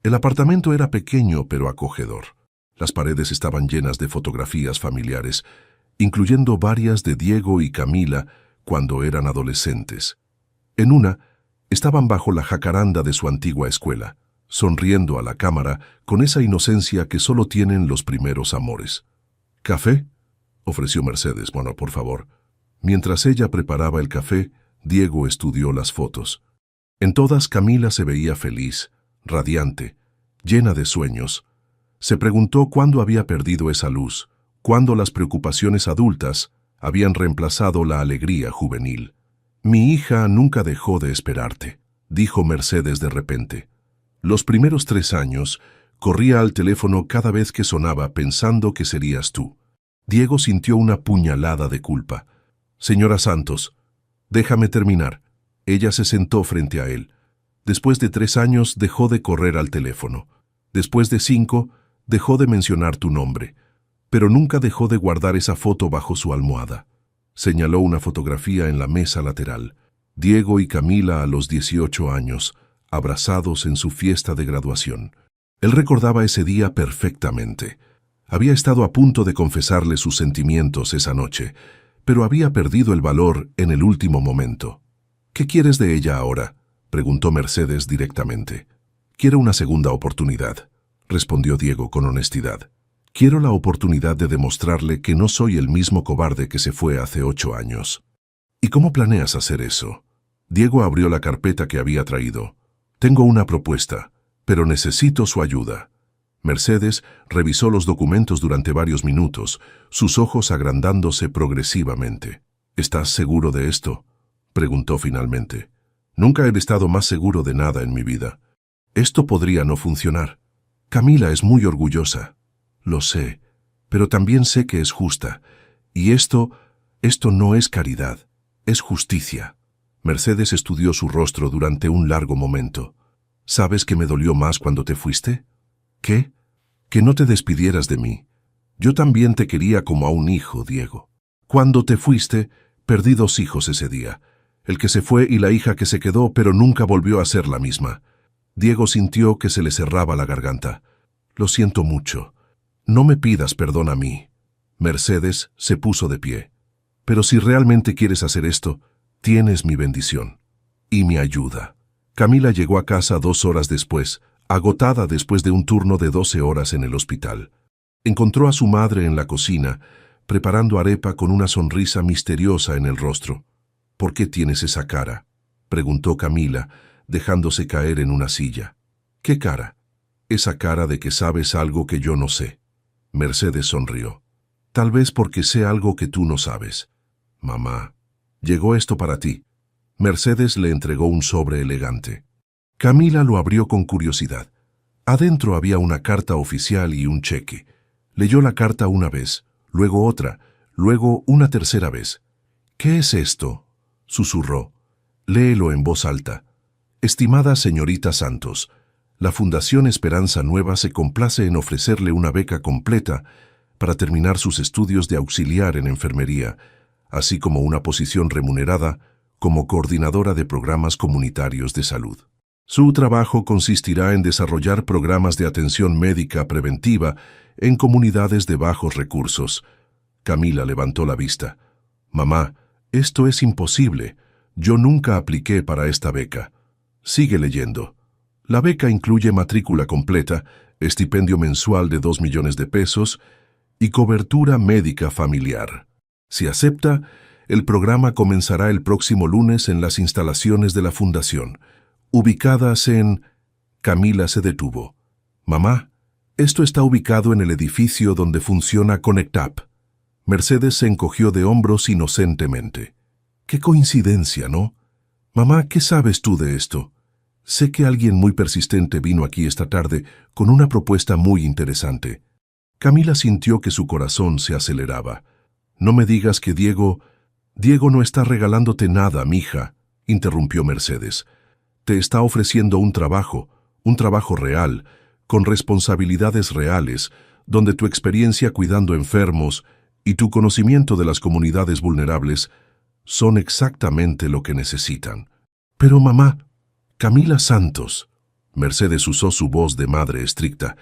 El apartamento era pequeño pero acogedor. Las paredes estaban llenas de fotografías familiares, incluyendo varias de Diego y Camila cuando eran adolescentes. En una, estaban bajo la jacaranda de su antigua escuela, sonriendo a la cámara con esa inocencia que solo tienen los primeros amores. «¿Café?», ofreció Mercedes. «Bueno, por favor». Mientras ella preparaba el café, Diego estudió las fotos. En todas Camila se veía feliz, radiante, llena de sueños. Se preguntó cuándo había perdido esa luz, cuándo las preocupaciones adultas habían reemplazado la alegría juvenil. «Mi hija nunca dejó de esperarte», dijo Mercedes de repente. Los primeros 3 años, corría al teléfono cada vez que sonaba pensando que serías tú. Diego sintió una puñalada de culpa. «Señora Santos, déjame terminar». Ella se sentó frente a él. Después de 3 años dejó de correr al teléfono. Después de 5, dejó de mencionar tu nombre. Pero nunca dejó de guardar esa foto bajo su almohada. Señaló una fotografía en la mesa lateral. Diego y Camila a los 18 años, abrazados en su fiesta de graduación. Él recordaba ese día perfectamente. Había estado a punto de confesarle sus sentimientos esa noche, pero había perdido el valor en el último momento. «¿Qué quieres de ella ahora?», preguntó Mercedes directamente. «Quiero una segunda oportunidad», respondió Diego con honestidad. «Quiero la oportunidad de demostrarle que no soy el mismo cobarde que se fue hace 8 años». «¿Y cómo planeas hacer eso?». Diego abrió la carpeta que había traído. «Tengo una propuesta, pero necesito su ayuda». Mercedes revisó los documentos durante varios minutos, sus ojos agrandándose progresivamente. «¿Estás seguro de esto?», preguntó finalmente. «Nunca he estado más seguro de nada en mi vida. Esto podría no funcionar. Camila es muy orgullosa. Lo sé, pero también sé que es justa. Y esto no es caridad, es justicia». Mercedes estudió su rostro durante un largo momento. «¿Sabes que me dolió más cuando te fuiste?». «¿Qué?». «Que no te despidieras de mí. Yo también te quería como a un hijo, Diego. Cuando te fuiste, perdí 2 hijos ese día. el que se fue y la hija que se quedó, pero nunca volvió a ser la misma. Diego sintió que se le cerraba la garganta. Lo siento mucho. No me pidas perdón a mí. Mercedes se puso de pie. Pero si realmente quieres hacer esto, tienes mi bendición y mi ayuda. Camila llegó a casa 2 horas después, agotada después de un turno de 12 horas en el hospital. Encontró a su madre en la cocina, preparando arepa con una sonrisa misteriosa en el rostro. ¿Por qué tienes esa cara?, preguntó Camila, dejándose caer en una silla. ¿Qué cara? Esa cara de que sabes algo que yo no sé. Mercedes sonrió. Tal vez porque sé algo que tú no sabes. Mamá, llegó esto para ti. Mercedes le entregó un sobre elegante. Camila lo abrió con curiosidad. Adentro había una carta oficial y un cheque. Leyó la carta una vez, luego otra, luego una tercera vez. ¿Qué es esto?, susurró. Léelo en voz alta. Estimada señorita Santos, la Fundación Esperanza Nueva se complace en ofrecerle una beca completa para terminar sus estudios de auxiliar en enfermería, así como una posición remunerada como coordinadora de programas comunitarios de salud. Su trabajo consistirá en desarrollar programas de atención médica preventiva en comunidades de bajos recursos. Camila levantó la vista. Mamá, esto es imposible. Yo nunca apliqué para esta beca. Sigue leyendo. La beca incluye matrícula completa, estipendio mensual de 2 millones de pesos y cobertura médica familiar. Si acepta, el programa comenzará el próximo lunes en las instalaciones de la Fundación, ubicadas en... Camila se detuvo. Mamá, esto está ubicado en el edificio donde funciona ConnectUp. Mercedes se encogió de hombros inocentemente. Qué coincidencia, ¿no? Mamá, ¿qué sabes tú de esto? Sé que alguien muy persistente vino aquí esta tarde con una propuesta muy interesante. Camila sintió que su corazón se aceleraba. No me digas que Diego no está regalándote nada, mija, interrumpió Mercedes. Te está ofreciendo un trabajo real, con responsabilidades reales, donde tu experiencia cuidando enfermos y tu conocimiento de las comunidades vulnerables son exactamente lo que necesitan. Pero mamá, Camila Santos, Mercedes usó su voz de madre estricta,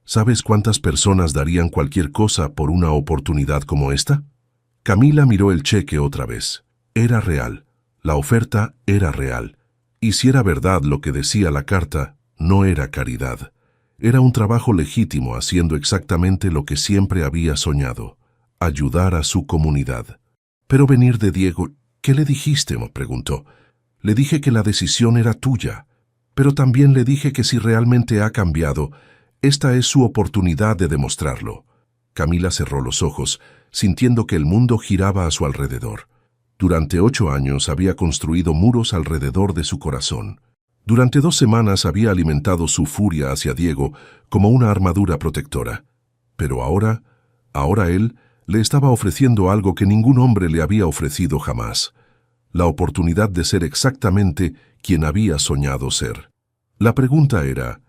¿sabes cuántas personas darían cualquier cosa por una oportunidad como esta? Camila miró el cheque otra vez. Era real. La oferta era real. Y si era verdad lo que decía la carta, no era caridad. Era un trabajo legítimo haciendo exactamente lo que siempre había soñado: ayudar a su comunidad. Pero venir de Diego, ¿qué le dijiste?, me preguntó. Le dije que la decisión era tuya, pero también le dije que si realmente ha cambiado, esta es su oportunidad de demostrarlo. Camila cerró los ojos, sintiendo que el mundo giraba a su alrededor. Durante 8 años había construido muros alrededor de su corazón. Durante 2 semanas había alimentado su furia hacia Diego como una armadura protectora. Pero ahora él le estaba ofreciendo algo que ningún hombre le había ofrecido jamás: la oportunidad de ser exactamente quien había soñado ser. La pregunta era,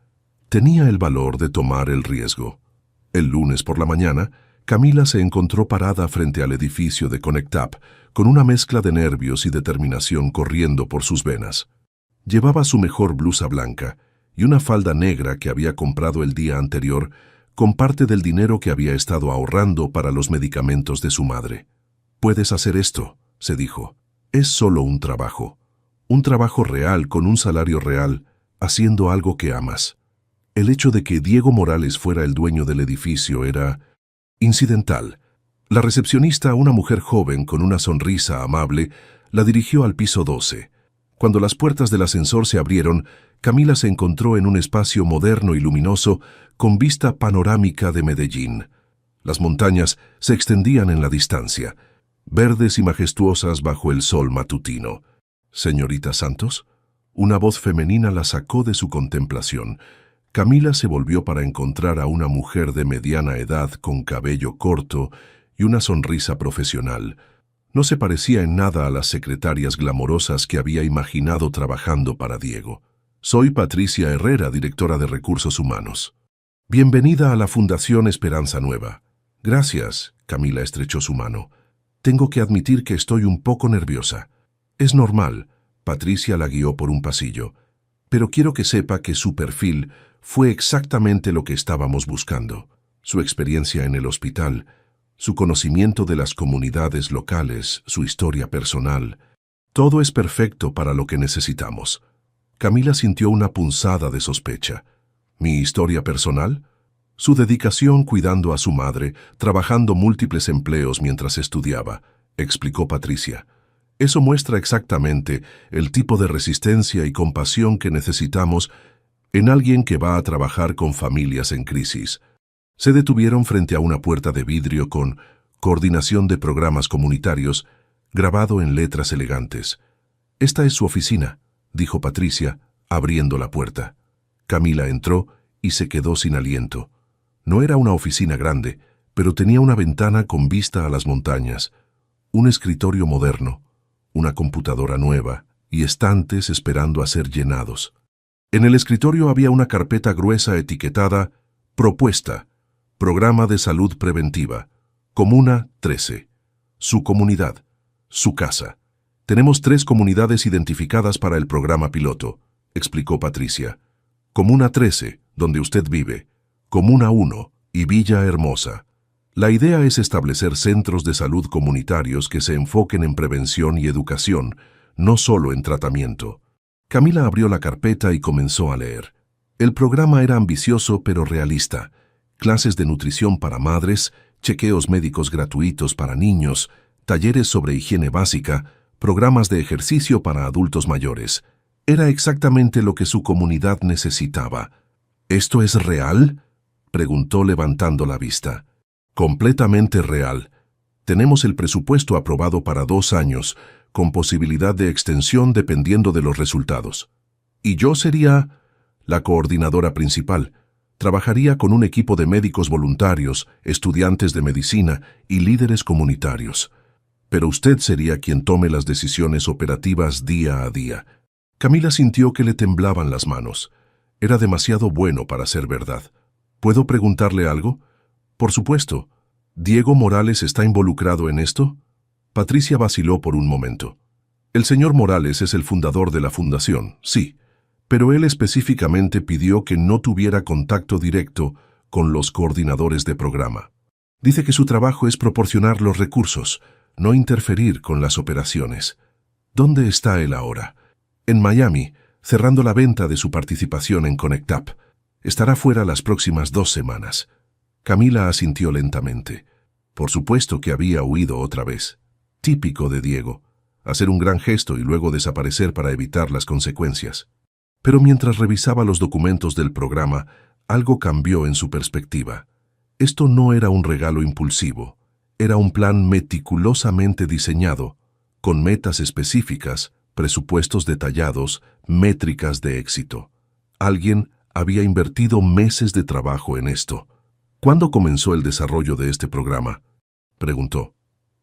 ¿tenía el valor de tomar el riesgo? El lunes por la mañana, Camila se encontró parada frente al edificio de ConnectUp, con una mezcla de nervios y determinación corriendo por sus venas. Llevaba su mejor blusa blanca y una falda negra que había comprado el día anterior con parte del dinero que había estado ahorrando para los medicamentos de su madre. «Puedes hacer esto», se dijo. «Es solo un trabajo real con un salario real, haciendo algo que amas». El hecho de que Diego Morales fuera el dueño del edificio era incidental. La recepcionista, una mujer joven con una sonrisa amable, la dirigió al piso 12. Cuando las puertas del ascensor se abrieron, Camila se encontró en un espacio moderno y luminoso con vista panorámica de Medellín. Las montañas se extendían en la distancia, verdes y majestuosas bajo el sol matutino. «¿Señorita Santos?». Una voz femenina la sacó de su contemplación. Camila se volvió para encontrar a una mujer de mediana edad con cabello corto y una sonrisa profesional. No se parecía en nada a las secretarias glamorosas que había imaginado trabajando para Diego. «Soy Patricia Herrera, directora de Recursos Humanos». «Bienvenida a la Fundación Esperanza Nueva». «Gracias», Camila estrechó su mano. «Tengo que admitir que estoy un poco nerviosa». Es normal. Patricia la guió por un pasillo. Pero quiero que sepa que su perfil fue exactamente lo que estábamos buscando. Su experiencia en el hospital, su conocimiento de las comunidades locales, su historia personal. Todo es perfecto para lo que necesitamos. Camila sintió una punzada de sospecha. ¿Mi historia personal? Su dedicación cuidando a su madre, trabajando múltiples empleos mientras estudiaba, explicó Patricia. Eso muestra exactamente el tipo de resistencia y compasión que necesitamos en alguien que va a trabajar con familias en crisis. Se detuvieron frente a una puerta de vidrio con Coordinación de Programas Comunitarios, grabado en letras elegantes. «Esta es su oficina», dijo Patricia, abriendo la puerta. Camila entró y se quedó sin aliento. No era una oficina grande, pero tenía una ventana con vista a las montañas, un escritorio moderno, una computadora nueva y estantes esperando a ser llenados. En el escritorio había una carpeta gruesa etiquetada Propuesta, Programa de Salud Preventiva, Comuna 13. Su comunidad, su casa. Tenemos 3 comunidades identificadas para el programa piloto, explicó Patricia. Comuna 13, donde usted vive. Comuna 1 y Villa Hermosa. La idea es establecer centros de salud comunitarios que se enfoquen en prevención y educación, no solo en tratamiento. Camila abrió la carpeta y comenzó a leer. El programa era ambicioso pero realista. Clases de nutrición para madres, chequeos médicos gratuitos para niños, talleres sobre higiene básica, programas de ejercicio para adultos mayores. Era exactamente lo que su comunidad necesitaba. ¿Esto es real?, preguntó levantando la vista. Completamente real. Tenemos el presupuesto aprobado para 2 años, con posibilidad de extensión dependiendo de los resultados. Y yo sería la coordinadora principal. Trabajaría con un equipo de médicos voluntarios, estudiantes de medicina y líderes comunitarios. Pero usted sería quien tome las decisiones operativas día a día. Camila sintió que le temblaban las manos. Era demasiado bueno para ser verdad. ¿Puedo preguntarle algo? Por supuesto. ¿Diego Morales está involucrado en esto? Patricia vaciló por un momento. El señor Morales es el fundador de la fundación, sí, pero él específicamente pidió que no tuviera contacto directo con los coordinadores de programa. Dice que su trabajo es proporcionar los recursos, no interferir con las operaciones. ¿Dónde está él ahora? En Miami, cerrando la venta de su participación en ConnectUp. Estará fuera las próximas 2 semanas. Camila asintió lentamente. Por supuesto que había huido otra vez. Típico de Diego, hacer un gran gesto y luego desaparecer para evitar las consecuencias. Pero mientras revisaba los documentos del programa, algo cambió en su perspectiva. Esto no era un regalo impulsivo, era un plan meticulosamente diseñado, con metas específicas, presupuestos detallados, métricas de éxito. Alguien había invertido meses de trabajo en esto. ¿Cuándo comenzó el desarrollo de este programa?, preguntó.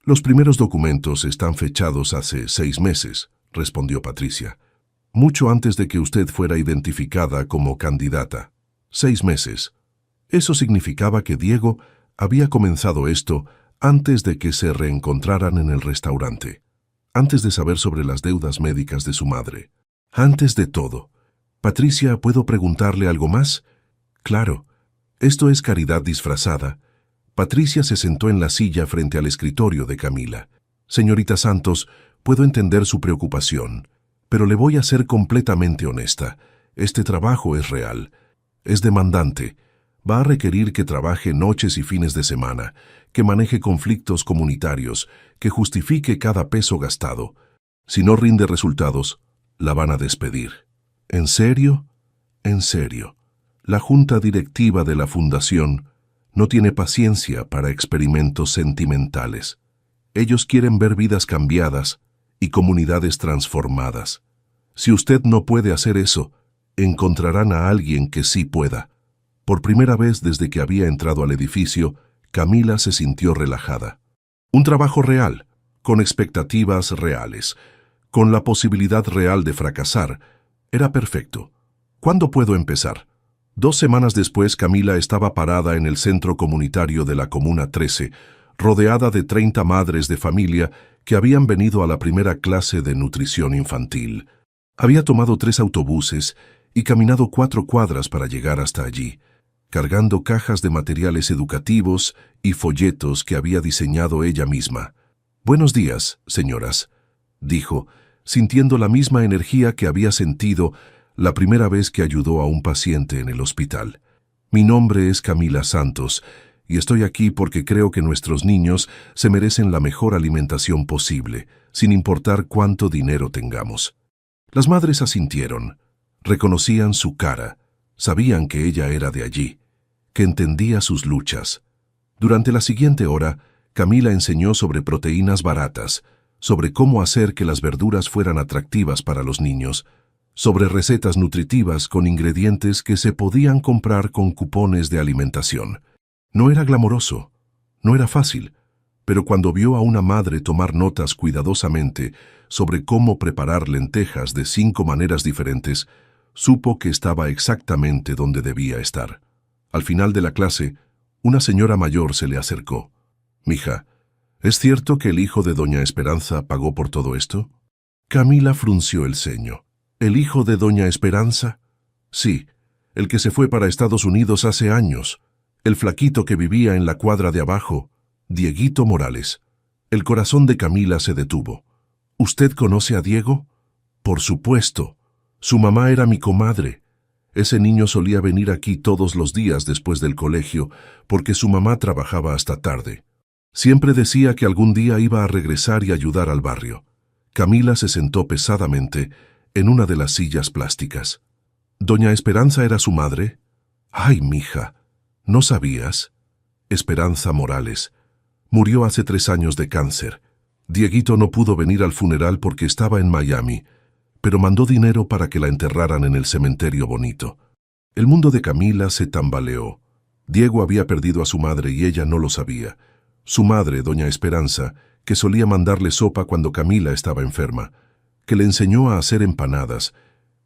Los primeros documentos están fechados hace 6 meses, respondió Patricia. Mucho antes de que usted fuera identificada como candidata. 6 meses. Eso significaba que Diego había comenzado esto antes de que se reencontraran en el restaurante, antes de saber sobre las deudas médicas de su madre. Antes de todo. Patricia, ¿puedo preguntarle algo más? Claro. Esto es caridad disfrazada. Patricia se sentó en la silla frente al escritorio de Camila. Señorita Santos, puedo entender su preocupación, pero le voy a ser completamente honesta. Este trabajo es real. Es demandante. Va a requerir que trabaje noches y fines de semana, que maneje conflictos comunitarios, que justifique cada peso gastado. Si no rinde resultados, la van a despedir. ¿En serio? En serio. La junta directiva de la fundación no tiene paciencia para experimentos sentimentales. Ellos quieren ver vidas cambiadas y comunidades transformadas. Si usted no puede hacer eso, encontrarán a alguien que sí pueda. Por primera vez desde que había entrado al edificio, Camila se sintió relajada. Un trabajo real, con expectativas reales, con la posibilidad real de fracasar, era perfecto. ¿Cuándo puedo empezar? 2 semanas después, Camila estaba parada en el centro comunitario de la Comuna 13, rodeada de 30 madres de familia que habían venido a la primera clase de nutrición infantil. Había tomado 3 autobuses y caminado 4 cuadras para llegar hasta allí, cargando cajas de materiales educativos y folletos que había diseñado ella misma. «Buenos días, señoras», dijo, sintiendo la misma energía que había sentido la primera vez que ayudó a un paciente en el hospital. «Mi nombre es Camila Santos y estoy aquí porque creo que nuestros niños se merecen la mejor alimentación posible, sin importar cuánto dinero tengamos». Las madres asintieron, reconocían su cara, sabían que ella era de allí, que entendía sus luchas. Durante la siguiente hora, Camila enseñó sobre proteínas baratas, sobre cómo hacer que las verduras fueran atractivas para los niños, sobre recetas nutritivas con ingredientes que se podían comprar con cupones de alimentación. No era glamoroso, no era fácil, pero cuando vio a una madre tomar notas cuidadosamente sobre cómo preparar lentejas de 5 maneras diferentes, supo que estaba exactamente donde debía estar. Al final de la clase, una señora mayor se le acercó. «Mija, ¿es cierto que el hijo de doña Esperanza pagó por todo esto?» Camila frunció el ceño. «¿El hijo de doña Esperanza?» «Sí, el que se fue para Estados Unidos hace años. El flaquito que vivía en la cuadra de abajo, Dieguito Morales». El corazón de Camila se detuvo. «¿Usted conoce a Diego?» «Por supuesto. Su mamá era mi comadre. Ese niño solía venir aquí todos los días después del colegio porque su mamá trabajaba hasta tarde. Siempre decía que algún día iba a regresar y ayudar al barrio». Camila se sentó pesadamente en una de las sillas plásticas. «¿Doña Esperanza era su madre?» «Ay, mija, ¿no sabías?» Esperanza Morales murió hace 3 años de cáncer. Dieguito no pudo venir al funeral porque estaba en Miami, pero mandó dinero para que la enterraran en el cementerio bonito. El mundo de Camila se tambaleó. Diego había perdido a su madre y ella no lo sabía. Su madre, doña Esperanza, que solía mandarle sopa cuando Camila estaba enferma, que le enseñó a hacer empanadas,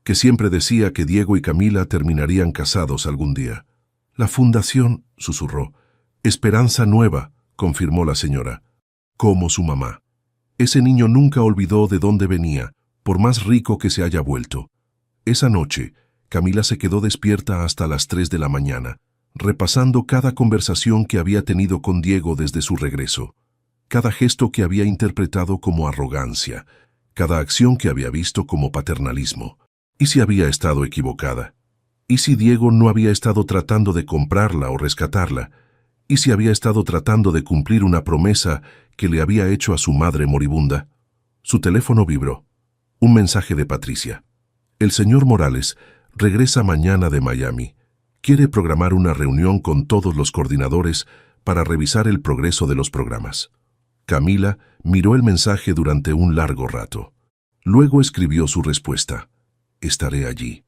que siempre decía que Diego y Camila terminarían casados algún día. «La fundación», susurró. «Esperanza Nueva», confirmó la señora. «Como su mamá». Ese niño nunca olvidó de dónde venía, por más rico que se haya vuelto. Esa noche, Camila se quedó despierta hasta las 3 de la mañana, repasando cada conversación que había tenido con Diego desde su regreso, cada gesto que había interpretado como arrogancia, cada acción que había visto como paternalismo. ¿Y si había estado equivocada? ¿Y si Diego no había estado tratando de comprarla o rescatarla? ¿Y si había estado tratando de cumplir una promesa que le había hecho a su madre moribunda? Su teléfono vibró. Un mensaje de Patricia. «El señor Morales regresa mañana de Miami. Quiere programar una reunión con todos los coordinadores para revisar el progreso de los programas». Camila miró el mensaje durante un largo rato. Luego escribió su respuesta. «Estaré allí».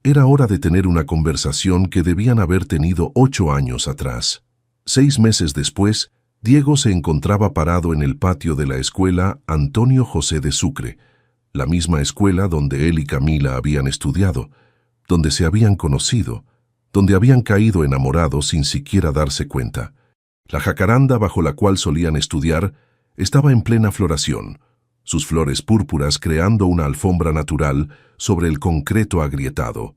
Era hora de tener una conversación que debían haber tenido 8 años atrás. 6 meses después, Diego se encontraba parado en el patio de la escuela Antonio José de Sucre, la misma escuela donde él y Camila habían estudiado, donde se habían conocido, donde habían caído enamorados sin siquiera darse cuenta. La jacaranda bajo la cual solían estudiar estaba en plena floración, sus flores púrpuras creando una alfombra natural sobre el concreto agrietado.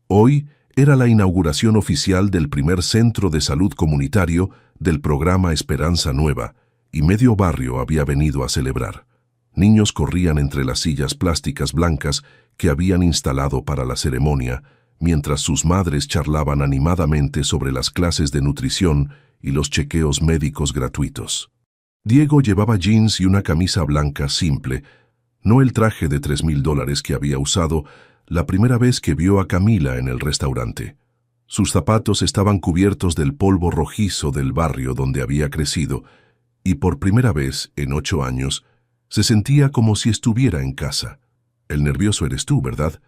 Hoy era la inauguración oficial del primer centro de salud comunitario del programa Esperanza Nueva, y medio barrio había venido a celebrar. Niños corrían entre las sillas plásticas blancas que habían instalado para la ceremonia, mientras sus madres charlaban animadamente sobre las clases de nutrición y los chequeos médicos gratuitos. Diego llevaba jeans y una camisa blanca simple, no el traje de $3,000 que había usado la primera vez que vio a Camila en el restaurante. Sus zapatos estaban cubiertos del polvo rojizo del barrio donde había crecido, y por primera vez en 8 años se sentía como si estuviera en casa. «El nervioso eres tú, ¿verdad?»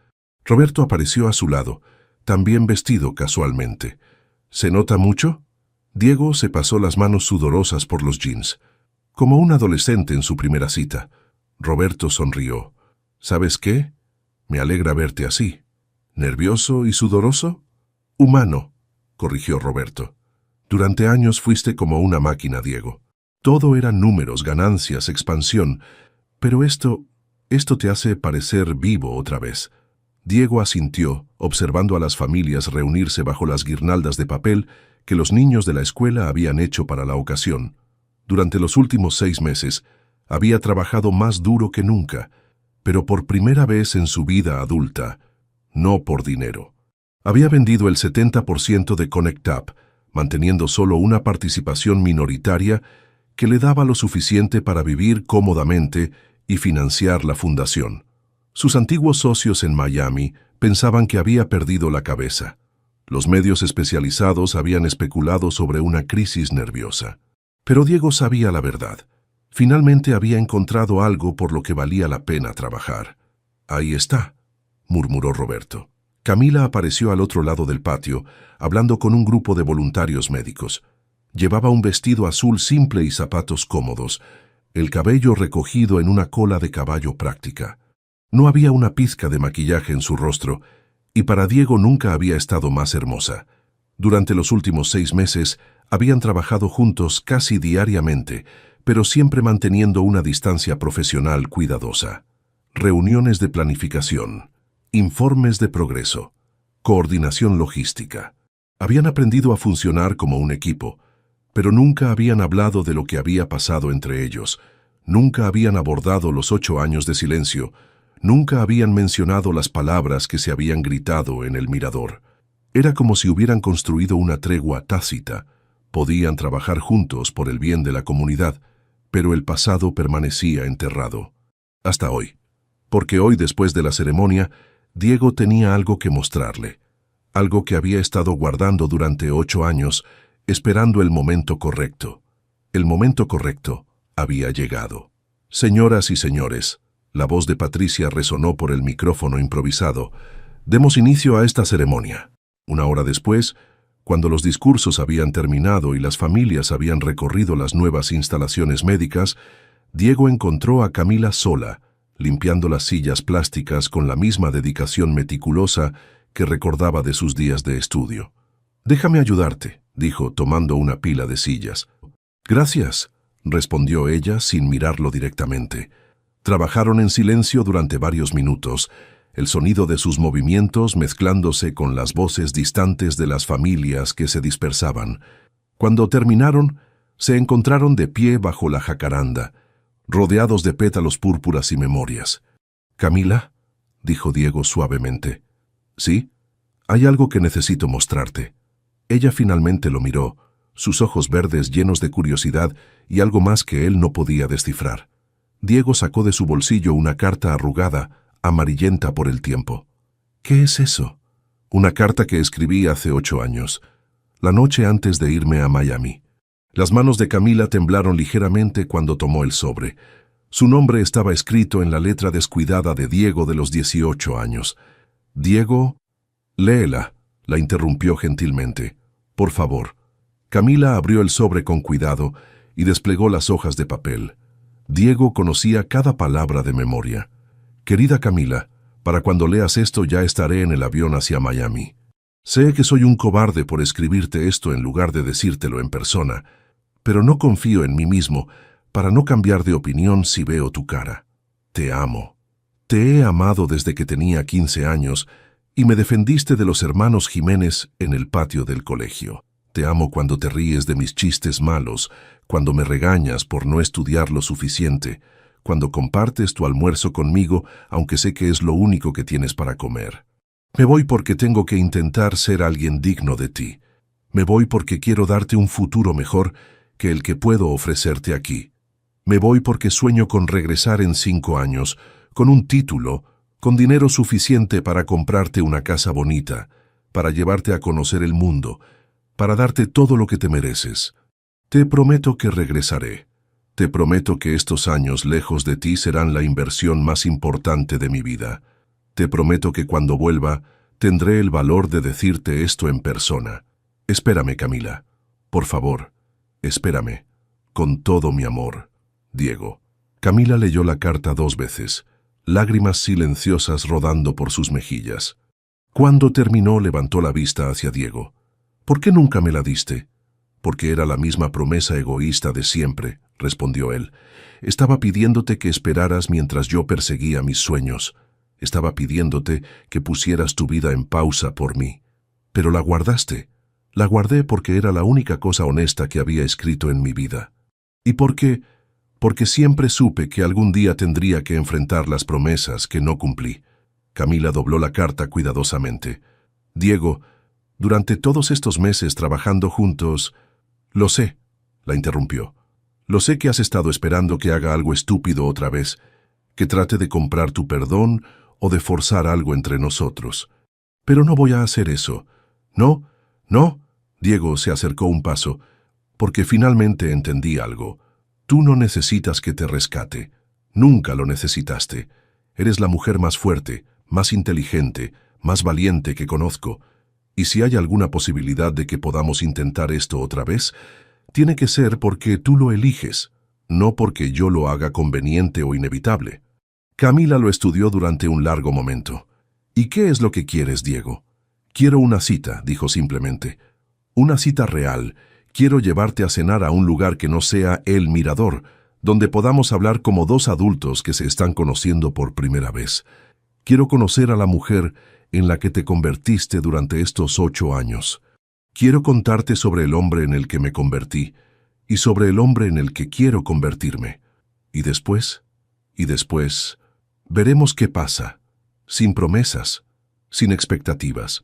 Roberto apareció a su lado, también vestido casualmente. «¿Se nota mucho?» Diego se pasó las manos sudorosas por los jeans, como un adolescente en su primera cita. Roberto sonrió. «¿Sabes qué? Me alegra verte así. ¿Nervioso y sudoroso?» «Humano», corrigió Roberto. «Durante años fuiste como una máquina, Diego». Todo era números, ganancias, expansión. Pero esto te hace parecer vivo otra vez. Diego asintió, observando a las familias reunirse bajo las guirnaldas de papel que los niños de la escuela habían hecho para la ocasión. Durante los últimos 6 meses, había trabajado más duro que nunca, pero por primera vez en su vida adulta, no por dinero. Había vendido el 70% de Connect App, manteniendo solo una participación minoritaria que le daba lo suficiente para vivir cómodamente y financiar la fundación. Sus antiguos socios en Miami pensaban que había perdido la cabeza. Los medios especializados habían especulado sobre una crisis nerviosa. Pero Diego sabía la verdad. Finalmente había encontrado algo por lo que valía la pena trabajar. «Ahí está», murmuró Roberto. Camila apareció al otro lado del patio, hablando con un grupo de voluntarios médicos. Llevaba un vestido azul simple y zapatos cómodos, el cabello recogido en una cola de caballo práctica. No había una pizca de maquillaje en su rostro, y para Diego nunca había estado más hermosa. Durante los últimos 6 meses habían trabajado juntos casi diariamente, pero siempre manteniendo una distancia profesional cuidadosa. Reuniones de planificación, informes de progreso, coordinación logística. Habían aprendido a funcionar como un equipo, pero nunca habían hablado de lo que había pasado entre ellos, nunca habían abordado los 8 años de silencio, nunca habían mencionado las palabras que se habían gritado en el mirador. Era como si hubieran construido una tregua tácita. Podían trabajar juntos por el bien de la comunidad, pero el pasado permanecía enterrado. Hasta hoy. Porque hoy, después de la ceremonia, Diego tenía algo que mostrarle. Algo que había estado guardando durante 8 años, esperando el momento correcto. El momento correcto había llegado. «Señoras y señores», la voz de Patricia resonó por el micrófono improvisado, «demos inicio a esta ceremonia». Una hora después, cuando los discursos habían terminado y las familias habían recorrido las nuevas instalaciones médicas, Diego encontró a Camila sola, limpiando las sillas plásticas con la misma dedicación meticulosa que recordaba de sus días de estudio. «Déjame ayudarte», dijo, tomando una pila de sillas. «Gracias», respondió ella sin mirarlo directamente. Trabajaron en silencio durante varios minutos, el sonido de sus movimientos mezclándose con las voces distantes de las familias que se dispersaban. Cuando terminaron, se encontraron de pie bajo la jacaranda, rodeados de pétalos púrpuras y memorias. «Camila», dijo Diego suavemente. «¿Sí? Hay algo que necesito mostrarte». Ella finalmente lo miró, sus ojos verdes llenos de curiosidad y algo más que él no podía descifrar. Diego sacó de su bolsillo una carta arrugada, amarillenta por el tiempo. «¿Qué es eso?» «Una carta que escribí hace 8 años, la noche antes de irme a Miami». Las manos de Camila temblaron ligeramente cuando tomó el sobre. Su nombre estaba escrito en la letra descuidada de Diego de los 18 años. «Diego, léela», la interrumpió gentilmente. «Por favor». Camila abrió el sobre con cuidado y desplegó las hojas de papel. Diego conocía cada palabra de memoria. «Querida Camila, para cuando leas esto ya estaré en el avión hacia Miami. Sé que soy un cobarde por escribirte esto en lugar de decírtelo en persona, pero no confío en mí mismo para no cambiar de opinión si veo tu cara. Te amo. Te he amado desde que tenía 15 años y me defendiste de los hermanos Jiménez en el patio del colegio. Te amo cuando te ríes de mis chistes malos, cuando me regañas por no estudiar lo suficiente, cuando compartes tu almuerzo conmigo, aunque sé que es lo único que tienes para comer. Me voy porque tengo que intentar ser alguien digno de ti. Me voy porque quiero darte un futuro mejor que el que puedo ofrecerte aquí. Me voy porque sueño con regresar en 5 años, con un título, con dinero suficiente para comprarte una casa bonita, para llevarte a conocer el mundo, para darte todo lo que te mereces. Te prometo que regresaré. Te prometo que estos años lejos de ti serán la inversión más importante de mi vida. Te prometo que cuando vuelva, tendré el valor de decirte esto en persona. Espérame, Camila. Por favor, espérame. Con todo mi amor. Diego». Camila leyó la carta 2 veces, lágrimas silenciosas rodando por sus mejillas. Cuando terminó, levantó la vista hacia Diego. «¿Por qué nunca me la diste?» «Porque era la misma promesa egoísta de siempre», respondió él. Estaba pidiéndote que esperaras mientras yo perseguía mis sueños. Estaba pidiéndote que pusieras tu vida en pausa por mí. Pero la guardaste. La guardé porque era la única cosa honesta que había escrito en mi vida. ¿Y por qué? Porque siempre supe que algún día tendría que enfrentar las promesas que no cumplí. Camila dobló la carta cuidadosamente. Diego, durante todos estos meses trabajando juntos... Lo sé, la interrumpió. Lo sé que has estado esperando que haga algo estúpido otra vez, que trate de comprar tu perdón o de forzar algo entre nosotros. Pero no voy a hacer eso. No, no. Diego se acercó un paso, porque finalmente entendí algo. Tú no necesitas que te rescate. Nunca lo necesitaste. Eres la mujer más fuerte, más inteligente, más valiente que conozco. Y si hay alguna posibilidad de que podamos intentar esto otra vez, tiene que ser porque tú lo eliges, no porque yo lo haga conveniente o inevitable. Camila lo estudió durante un largo momento. ¿Y qué es lo que quieres, Diego? Quiero una cita, dijo simplemente. Una cita real. Quiero llevarte a cenar a un lugar que no sea el Mirador, donde podamos hablar como dos adultos que se están conociendo por primera vez. Quiero conocer a la mujer en la que te convertiste durante estos 8 años. Quiero contarte sobre el hombre en el que me convertí y sobre el hombre en el que quiero convertirme. Y después, veremos qué pasa. Sin promesas, sin expectativas.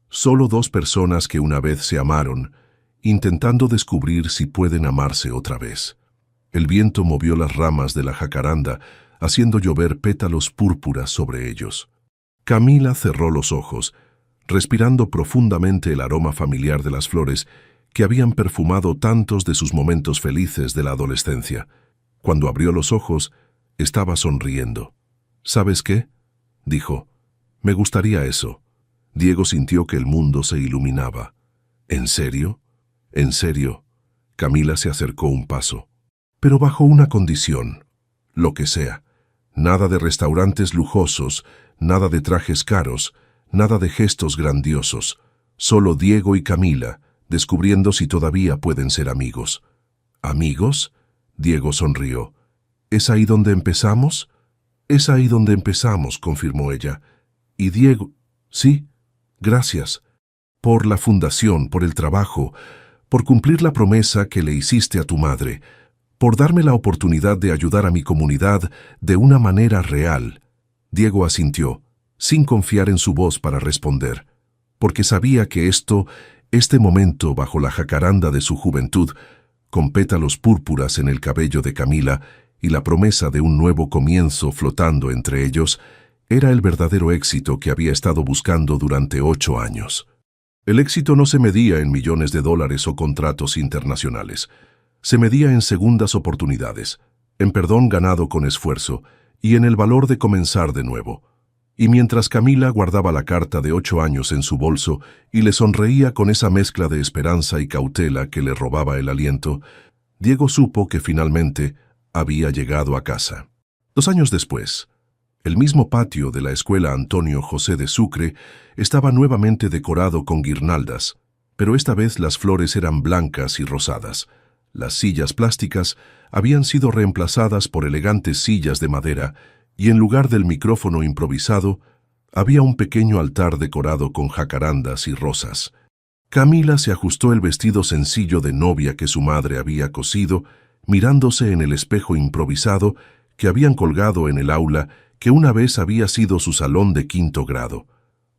Solo dos personas que una vez se amaron, intentando descubrir si pueden amarse otra vez. El viento movió las ramas de la jacaranda, haciendo llover pétalos púrpuras sobre ellos. Camila cerró los ojos, respirando profundamente el aroma familiar de las flores que habían perfumado tantos de sus momentos felices de la adolescencia. Cuando abrió los ojos, estaba sonriendo. ¿Sabes qué?, dijo. Me gustaría eso. Diego sintió que el mundo se iluminaba. ¿En serio? ¿En serio? Camila se acercó un paso. Pero bajo una condición. Lo que sea. Nada de restaurantes lujosos, nada de trajes caros, nada de gestos grandiosos. Solo Diego y Camila, descubriendo si todavía pueden ser amigos. ¿Amigos? Diego sonrió. ¿Es ahí donde empezamos? Es ahí donde empezamos, confirmó ella. Y Diego... Sí, gracias. Por la fundación, por el trabajo, por cumplir la promesa que le hiciste a tu madre, por darme la oportunidad de ayudar a mi comunidad de una manera real. Diego asintió, sin confiar en su voz para responder, porque sabía que este momento bajo la jacaranda de su juventud, con pétalos púrpuras en el cabello de Camila y la promesa de un nuevo comienzo flotando entre ellos, era el verdadero éxito que había estado buscando durante 8 años. El éxito no se medía en millones de dólares o contratos internacionales. Se medía en segundas oportunidades, en perdón ganado con esfuerzo y en el valor de comenzar de nuevo. Y mientras Camila guardaba la carta de 8 años en su bolso y le sonreía con esa mezcla de esperanza y cautela que le robaba el aliento, Diego supo que finalmente había llegado a casa. 2 años después, el mismo patio de la escuela Antonio José de Sucre estaba nuevamente decorado con guirnaldas, pero esta vez las flores eran blancas y rosadas. Las sillas plásticas habían sido reemplazadas por elegantes sillas de madera y en lugar del micrófono improvisado había un pequeño altar decorado con jacarandas y rosas. Camila se ajustó el vestido sencillo de novia que su madre había cosido, mirándose en el espejo improvisado que habían colgado en el aula que una vez había sido su salón de 5º grado.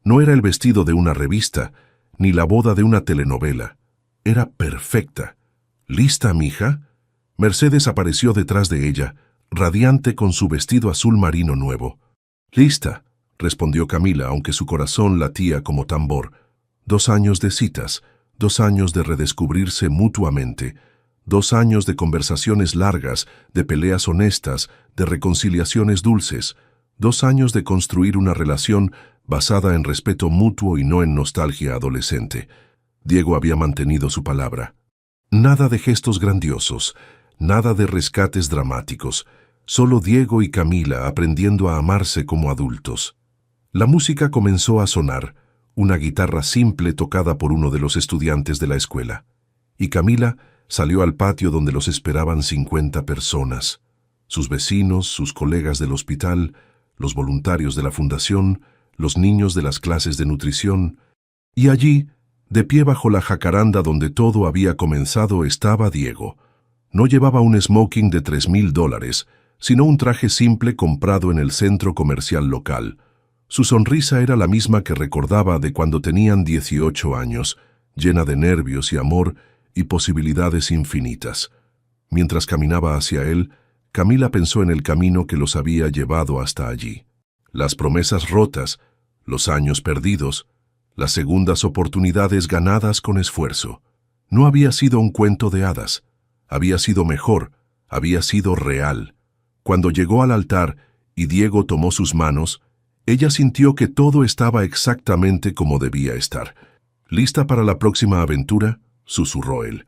No era el vestido de una revista, ni la boda de una telenovela. Era perfecta. ¿Lista, mija? Mercedes apareció detrás de ella, radiante con su vestido azul marino nuevo. «Lista», respondió Camila, aunque su corazón latía como tambor. 2 años de citas, 2 años de redescubrirse mutuamente, 2 años de conversaciones largas, de peleas honestas, de reconciliaciones dulces, 2 años de construir una relación basada en respeto mutuo y no en nostalgia adolescente. Diego había mantenido su palabra. Nada de gestos grandiosos, nada de rescates dramáticos, solo Diego y Camila aprendiendo a amarse como adultos. La música comenzó a sonar, una guitarra simple tocada por uno de los estudiantes de la escuela, y Camila Salió al patio donde los esperaban 50 personas. Sus vecinos, sus colegas del hospital, los voluntarios de la fundación, los niños de las clases de nutrición. Y allí, de pie bajo la jacaranda donde todo había comenzado, estaba Diego. No llevaba un smoking de $3,000, sino un traje simple comprado en el centro comercial local. Su sonrisa era la misma que recordaba de cuando tenían 18 años, llena de nervios y amor y posibilidades infinitas. Mientras caminaba hacia él, Camila pensó en el camino que los había llevado hasta allí. Las promesas rotas, los años perdidos, las segundas oportunidades ganadas con esfuerzo. No había sido un cuento de hadas. Había sido mejor, había sido real. Cuando llegó al altar y Diego tomó sus manos, ella sintió que todo estaba exactamente como debía estar. ¿Lista para la próxima aventura?, susurró él.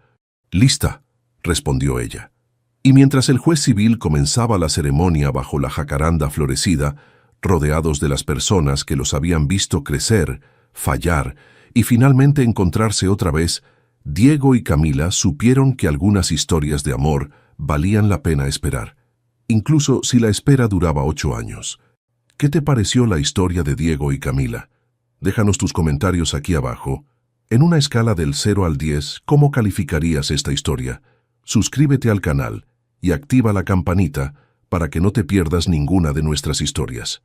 «Lista», respondió ella. Y mientras el juez civil comenzaba la ceremonia bajo la jacaranda florecida, rodeados de las personas que los habían visto crecer, fallar y finalmente encontrarse otra vez, Diego y Camila supieron que algunas historias de amor valían la pena esperar, incluso si la espera duraba 8 años. ¿Qué te pareció la historia de Diego y Camila? Déjanos tus comentarios aquí abajo. En una escala del 0 al 10, ¿cómo calificarías esta historia? Suscríbete al canal y activa la campanita para que no te pierdas ninguna de nuestras historias.